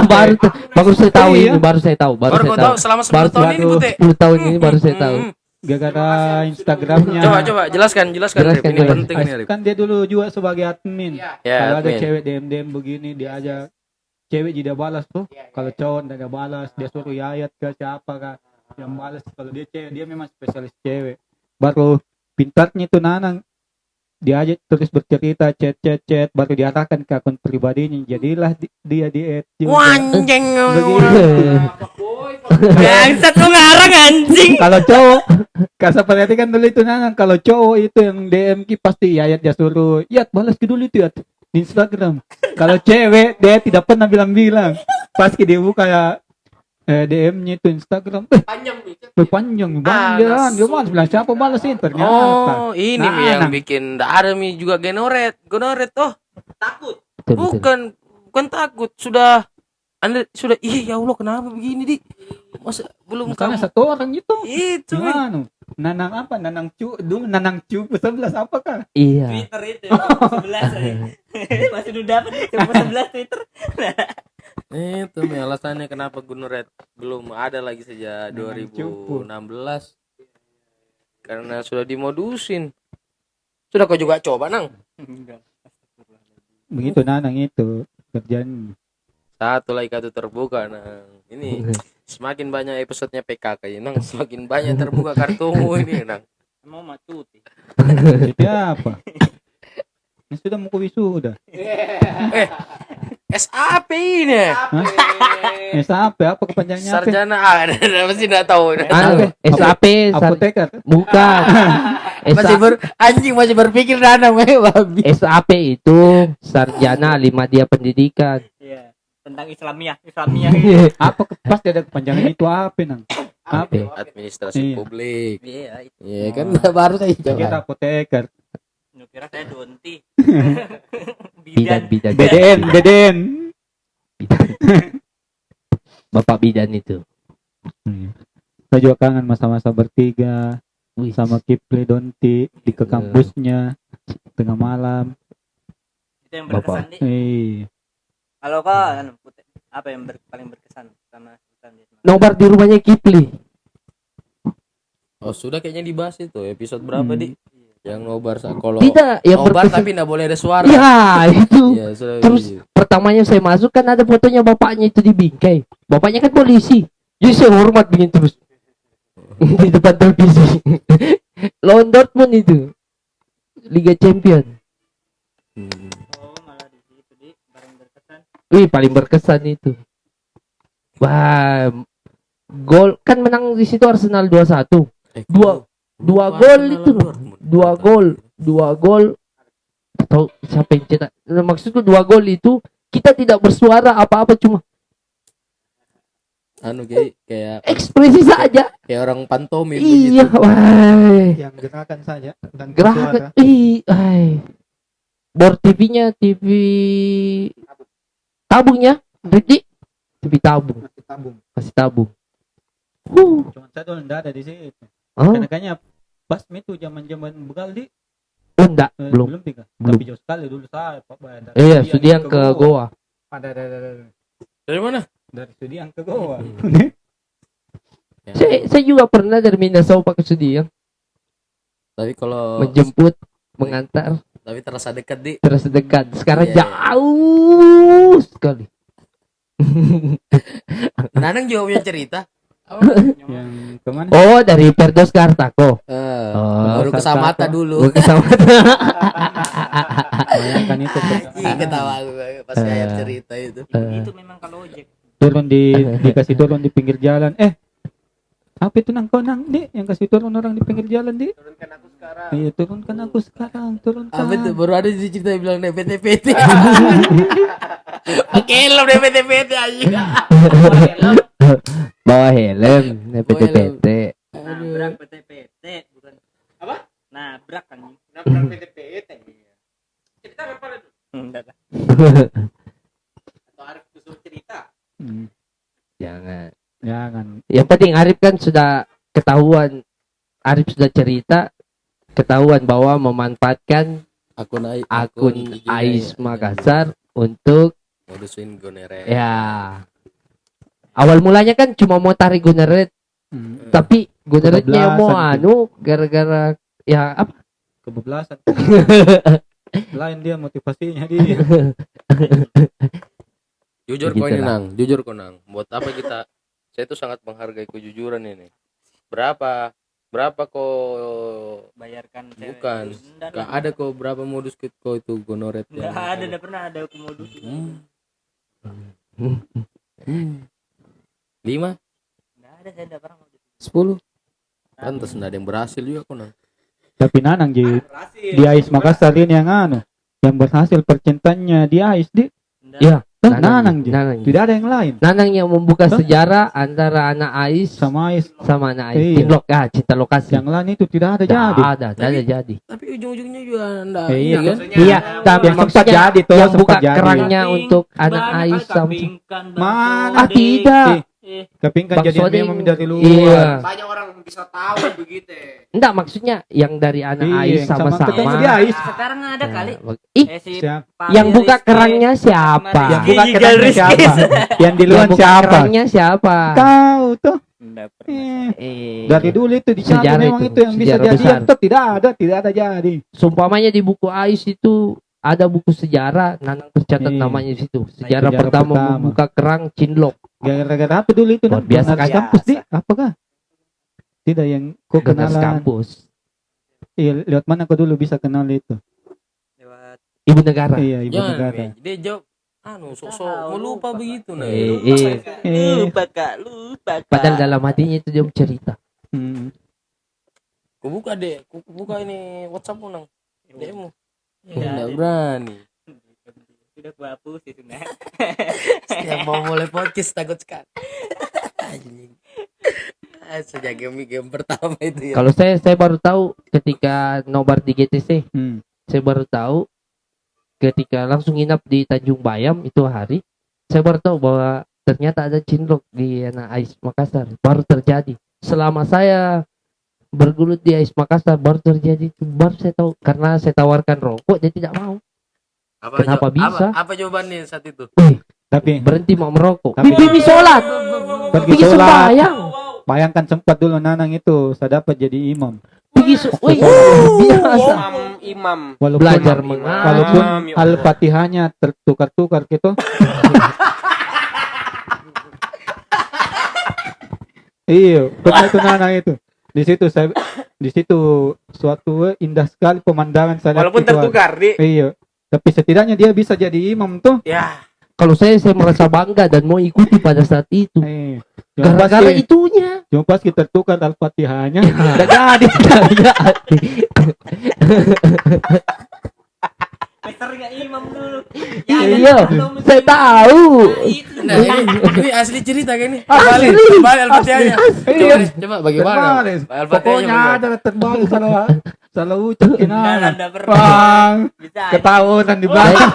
baru saya tahu Iya. ini, baru saya tahu, Baru kau tahu selama 10 Baru tahun ini baru- Pute. 10 tahun ini baru saya tahu. Gara-gara Instagramnya. Coba jelaskan Jelaskan, Rip. Ini jelaskan. penting nih Rip. Kan dia dulu juga sebagai admin. Ya, Kalau ada admin. cewek DM begini dia aja cewek tidak balas tuh. Kalau cowok tidak balas, dia suruh Yayat ke siapa kah yang balas. Kalau dia cewek, dia memang spesialis cewek. Baru pintarnya itu Nanang dia aja terus bercerita chat baru diarahkan ke akun pribadinya. Jadilah dia di-add juga. Wanjeng. Begitu. Bangsat lu ngarang anjing. Kalau cowok, kasih perhatikan dulu itu Nanang. Kalau cowok itu yang DM ki pasti Yayat dia suruh, Yat balas ke dulu itu Yat di Instagram. Kalau cewek dia tidak pernah bilang-bilang. Pas dia buka DM-nya itu Instagram, Panjang nih. panjang banget. Dia malas bilang siapa balas ini ternyata. Oh, ini Nah, Mi yang nah. bikin ndak ada Mi juga gonoret oh. Betul, betul. Bukan takut, sudah Anda sudah ya Allah kenapa begini di masa belum Makanya kamu satu orang itu. itu Mi. Gimana? Nanang apa? Nanang cu 11 apakah? Iya. Twitter itu 11 masih udah dapat 11 Twitter. Itu Mi alasannya kenapa Gunoret belum ada lagi sejak Memang cupu. 2016. Karena sudah dimodusin. Sudah kau juga coba Nang. Begitu Nanang itu kerjaan. Satu lagi kartu terbuka Nang. Ini semakin banyak episodenya PKK ya Nang, semakin banyak terbuka kartumu ini Nang. Mau matuti. Jadi apa? Ini sudah mau ke wisuda. SAP ini. SAP apa kepanjangannya apa? Sarjana masih enggak tahu. Anu, SAP Apoteker. bukan. Masih berpikir Nanang babi. SAP itu sarjana 5 dia pendidikan. Iya. Tentang Islamiyah. Apa pasti ada kepanjangan itu apa nang? Apa? Administrasi Iya. publik. Iya, itu. Iya kan baru saya Kita coba. apoteker. Lu kira saya Donti. Bidan, bidan. BDN. Bapak bidan itu. Saya juga kangen masa-masa bertiga Wih, sama Kipli Donti di ke kampusnya tengah malam. Itu yang berkesan di. Eh, Kalau kau Putih, apa yang paling berkesan sama Sultan di Semarang? nobar di rumahnya Kipli. Oh sudah kayaknya dibahas itu episode berapa di? Yang nobar kalau Tidak, yang nobar berkesan. tapi nggak boleh ada suara. Ya, itu. Iya sudah. Terus pertamanya saya masuk kan ada fotonya bapaknya itu di bingkai. Bapaknya kan polisi. Jadi saya hormat begini terus. Di depan televisi. Lawan Dortmund itu. Liga Champion. Oh, malah di situ di paling berkesan. Wih, paling berkesan itu. Wah, gol kan menang di situ Arsenal 2-1. Dua gol itu. Dua gol. Atau siapa yang cetak? Nah, maksudku 2 gol itu kita tidak bersuara apa-apa, cuma Anu kayak ekspresi saja. kayak orang pantomim Iya, begitu. wah. yang gerakan saja dan Gerakan. Bor TV-nya TV tabungnya, Riti. TV tabung, masih tabung. masih tabung. Cuma satu enggak ada di situ. Oh, Karena kayaknya pas itu zaman-zaman begal di enggak, belum. belum tiga. Belum. Tapi jauh sekali dulu saya Pak Bay. Dari Iya, Sudiang Sudiang ke Goa. Ada. Dari mana? Dari Sudiang ke Goa. Ya. Saya juga pernah dari Minasau pakai Sudiang, Tapi kalau menjemput, mengantar, tapi terasa dekat di. terus dekat. Sekarang Iya. jauh sekali. Nanang juga punya cerita. Yang kemana? Oh, dari Perdos Kartako. Oh, Baru ke Samata dulu. gua ke sana. Bayangkan itu Ih, ketawa aku pas kayak cerita itu. Itu memang kalau ojek. turun dikasih turun di pinggir jalan. Apa itu nang kau nang di yang kasih turun orang di pinggir jalan di? Turunkan aku sekarang. Iya, turunkan aku sekarang, turunkan. Apa itu baru ada di cerita yang bilang PT-PT. Oke, lo PT-PT aja. Bawa helm, PT-PT. Nabrak PT bukan. Apa? Nabrak kan. Nabrak PT. Cerita apa itu? Enggak lah. Atau Arif kusur cerita. penting Arif kan sudah ketahuan, Arif sudah cerita ketahuan bahwa memanfaatkan akun akun IG-nya Ais ya. Makassar untuk Modusin gonere. ya awal mulanya kan cuma mau tarik Guneret, tapi Guneretnya mau Kebablasan. gara-gara ya apa? Kebablasan. Lain dia motivasinya dia. Jujur kau Begitulah. ini Nang, jujur kau Nang. Buat apa kita? Saya itu sangat menghargai kejujuran ini. Berapa kau Bayarkan cewek. bukan? Nggak Gak ada kau berapa modus kau itu gonoret Nggak ada, nggak pernah ada aku modus. Hmm. 5, Nggak ada, saya nggak pernah modus. 10. Pantas nggak ada yang berhasil juga kau Nang. Tapi Nanang Berhasil. di Ais Makassar ini yang berhasil percintaannya di Ais di Nggak. Iya, Nanang Ji. Nanang. Tidak ada yang lain. Nanang yang membuka Hah? sejarah antara anak Ais Sama Ais sama anak Ais. Iya. Cinlok, cinta lokasi. yang lain itu tidak ada Tidak jadi. ada jadi. Tapi ujung-ujungnya juga enggak Iya, iya kan? Iya, tapi Yang sempat maksudnya jadi tuh, yang sempat buka jadi. kerangnya Kaping, untuk anak banyak Ais kali sama kapingkan, Mana? Ah, tidak. Tapi kan Bang jadi Soding. memang dari luar. Iya. Banyak orang bisa tahu begitu. Enggak, maksudnya yang dari anak Iya, Ais yang sama sama-sama. ketemu di Ais. Sekarang ada kali. Ih, Si Siapa? Pak yang buka Rizky. kerangnya siapa? Yang Rizky, buka Rizky, kerangnya Rizky. siapa? Yang di luar Yang buka siapa? kerangnya siapa? Kau tuh. Nggak pernah. Dari dulu itu dicari Sejarah memang itu, itu yang bisa sejarah jadi. besar. Yang tuh tidak ada jadi. Sumpamanya di buku Ais itu ada buku sejarah, Nanang tercatat Iya. namanya di situ. Sejarah Sejarah pertama pertama. membuka kerang Cinlok. Gara-gara apa dulu itu? Luar Nang? biasa Pengurus kan? kampus di apakah? Tidak yang kau Kenas kenalan. kampus. Iya, lewat mana kau dulu bisa kenal itu? Lewat Ibu negara. Iya, ibu Jangan, negara. Mi. Dia jawab sok-sok mau lupa begitu nah. lupa kak, lupa kak. Padahal dalam hatinya itu dia cerita. Hmm. Kau buka deh, kau buka ini WhatsApp Nang. DM-mu. Ya, Enggak berani. sudah aku hapus itu nah. Setiap mau mulai podcast takut sekali. Anjing. Sejak game pertama itu ya. Kalau saya baru tahu ketika nobar di GTC. Hmm. Saya baru tahu ketika langsung nginap di Tanjung Bayam itu hari. Saya baru tahu bahwa ternyata ada Cinlok di anak Ais Makassar. Baru terjadi. Selama saya bergulut di Ais Makassar baru terjadi itu. Baru saya tahu karena saya tawarkan rokok dia tidak mau. Kenapa bisa? Apa jawabannya saat itu? Tapi Berhenti mau merokok. Tapi- Bibi sholat. pergi Pergi sholat. sembahyang. Bayangkan sempat dulu Nanang itu saya dapat jadi imam. Pergi wih, biasa. Imam. Walaupun Belajar Imam. mengaji. walaupun Imam, ya Allah. Al-Fatihahnya tertukar-tukar gitu. Iya, pernah itu Nanang itu. Di situ suatu indah sekali pemandangan saya lihat Walaupun itu. tertukar di. Iya. Tapi setidaknya dia bisa jadi imam tuh. Ya. Kalau saya merasa bangga dan mau ikuti pada saat itu. Iya. Cuma pas Gara-gara ki- itunya. cuma pas kita tertukar Al-Fatihahnya, udah jadi. Meternya imam dulu. Iya, saya tahu. Nah, ini asli cerita kan ini. Asli. Kembali Al-Fatihahnya. Iya. Coba bagaimana? Terbalik. Al-Fatihahnya Pokoknya bagaimana? ada terbalik salah ucap Nanang. Anda pernah. Bang, Bisa. ketahuan di belakang.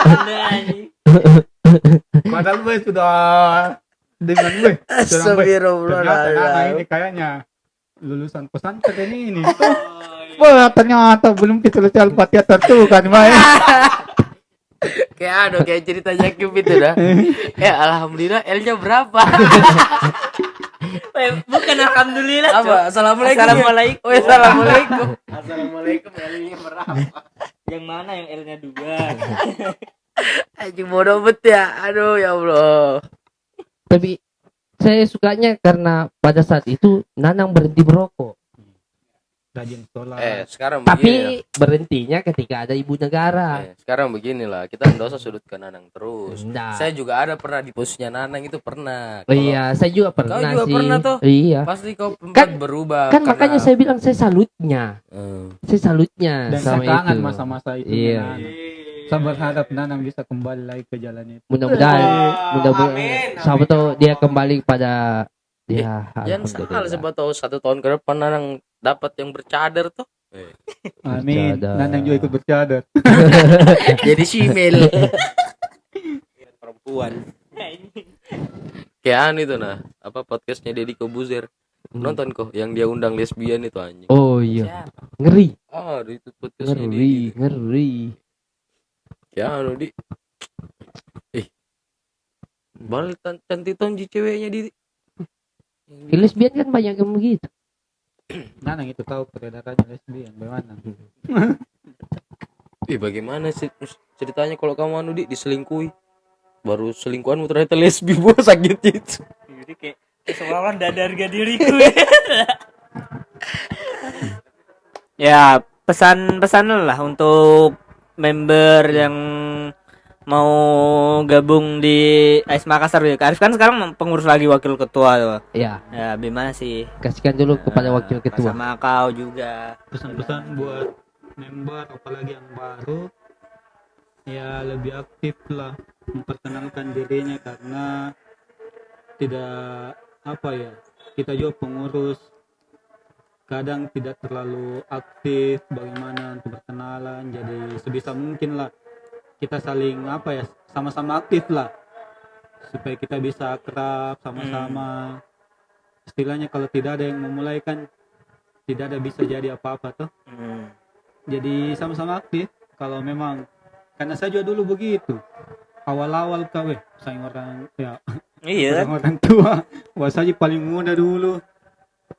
Anda anjing. Padahal gue sudah dengan gue. Ternyata Nana ini kayaknya lulusan pesantren ini. Wah, ternyata belum kita selesai Al-Fatihah tertukar, Mbak. Kayak cerita Jakub itu dah. Ya alhamdulillah L-nya berapa? Bukan alhamdulillah. Apa? Cok. Assalamualaikum. Assalamualaikum. Oh, assalamualaikum. Assalamualaikum. L-nya berapa? Yang mana yang L-nya 2? Anjing bodoh bet ya. Aduh ya Allah. Tapi saya sukanya karena pada saat itu Nanang berhenti merokok. Rajin sholat. Sekarang begini. Tapi berhentinya ketika ada ibu negara. Sekarang beginilah, kita enggak usah sudutkan Nanang terus. Nah, Saya juga ada pernah di posisinya Nanang itu pernah. oh iya, saya juga pernah juga sih. pernah tuh? Iya. Pasti kau Kan- berubah. Kan karena- makanya saya bilang saya salutnya. Saya salutnya Dan sama saya kangen itu. masa-masa itu. Iya. Nanang. Saya berharap Nanang bisa kembali lagi ke jalan itu. Mudah-mudahan Amin. siapa tahu dia kembali pada ya Jangan salah, alhamdulillah. siapa tahu 1 tahun ke depan Nanang dapat yang bercadar tuh. Amin. Bercadar. Nanang juga ikut bercadar. Jadi simil. Perempuan. Kayak anu itu nah, apa podcastnya Deddy Kobuzer. Nonton kok yang dia undang lesbian itu anjing. Oh iya. Ngeri. Ah, itu podcastnya Ngeri, dia. ngeri. Kayak anu di. Bal cantik tonji ceweknya di. Lesbian kan banyak yang begitu. Nanang itu tahu peredarannya lesbian bagaimana? Bagaimana sih ceritanya kalau kamu anu diselingkuhi? Baru selingkuhanmu ternyata lesbi, buat sakit itu. Jadi kayak seolah-olah dadar harga diriku. Ya, pesan-pesan lah untuk member yang mau gabung di AIS Makassar ya. Arif kan sekarang pengurus lagi wakil ketua tuh. Ya, Ya, gimana sih? kasihkan dulu kepada wakil ketua. Sama kau juga. Pesan-pesan buat member apalagi yang baru, ya lebih aktif lah memperkenalkan dirinya, karena tidak apa ya, kita juga pengurus kadang tidak terlalu aktif bagaimana untuk berkenalan. Jadi sebisa mungkin lah kita saling apa ya, sama-sama aktif lah supaya kita bisa akrab sama-sama. Istilahnya kalau tidak ada yang memulai kan tidak ada bisa jadi apa-apa tuh. Jadi sama-sama aktif kalau memang, karena saya juga dulu begitu awal-awal sayang orang ya, Iya. orang tua. Wah, saya paling muda dulu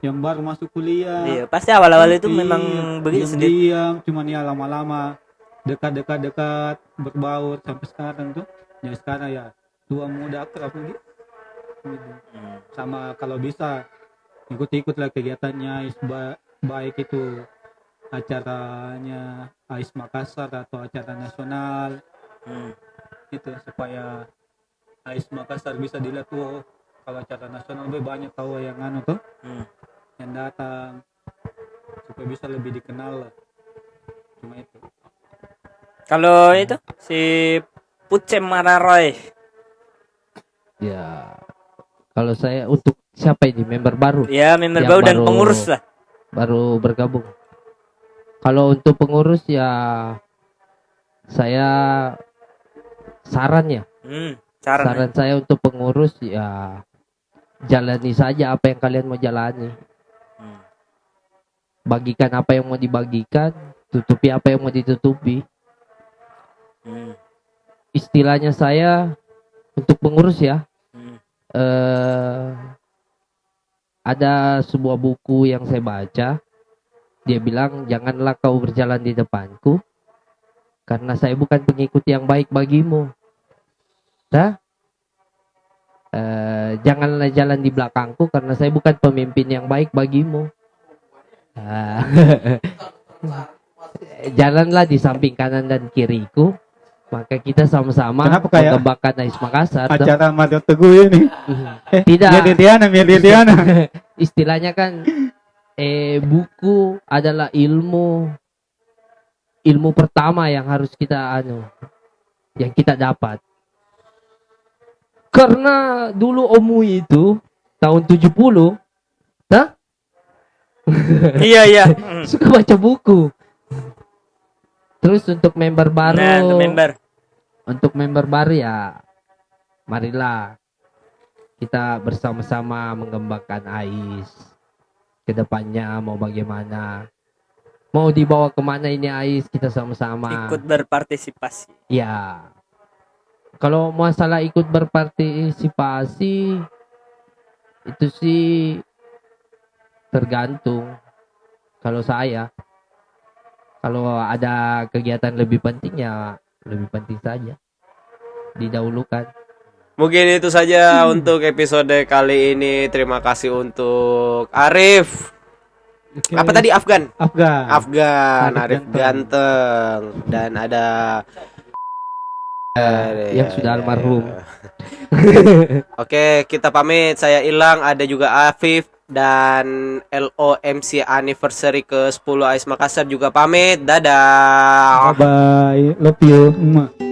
yang baru masuk kuliah. Iya, pasti awal-awal itu Iya, memang begitu sedih. diam, cuman ya lama-lama dekat berbaur sampai sekarang tuh. Jadi sekarang ya tua muda akrab gitu. Sama kalau bisa ikut-ikutlah kegiatannya baik itu acaranya AIS Makassar atau acara nasional. Itu supaya AIS Makassar bisa dilihat tuh, kalau acara nasional lebih banyak tahu yang anu tuh yang datang, supaya bisa lebih dikenal lah. Cuma itu. Kalau itu si Pucem Mararoy. Ya. Kalau saya untuk siapa ini member baru? Ya, member Yang baru dan baru- pengurus lah. Baru bergabung. Kalau untuk pengurus ya saya saran ya. Saran. Saran saya untuk pengurus ya jalani saja apa yang kalian mau jalani. Bagikan apa yang mau dibagikan, tutupi apa yang mau ditutupi. Istilahnya saya untuk pengurus ya. Ada sebuah buku yang saya baca. Dia bilang, janganlah kau berjalan di depanku, karena saya bukan pengikut yang baik bagimu. Janganlah jalan di belakangku, karena saya bukan pemimpin yang baik bagimu. Jalanlah di samping kanan dan kiriku, maka kita sama-sama Kenapa kayak mengembangkan AIS Makassar. Acara Mario Teguh ini. Tidak. Mediana. Istilahnya kan buku adalah ilmu pertama yang harus kita yang kita dapat. Karena dulu Omu itu tahun 70 Iya. suka baca buku. Terus untuk member baru, Nah, untuk member baru ya marilah kita bersama-sama mengembangkan AIS. Kedepannya mau bagaimana, mau dibawa kemana ini AIS, kita sama-sama ikut berpartisipasi. ya. Kalau masalah ikut berpartisipasi itu sih tergantung. Kalau saya, kalau ada kegiatan lebih penting ya lebih penting saja didahulukan. Mungkin itu saja untuk episode kali ini. Terima kasih untuk Arif. Oke. Apa tadi Afgan? Afgan. Arif ganteng. Dan ada Yang sudah almarhum. Oke, kita pamit. Saya Ilang, ada juga Afif dan LOMC anniversary ke 10 AIS Makassar juga pamit. Dadah. Bye bye. Love you.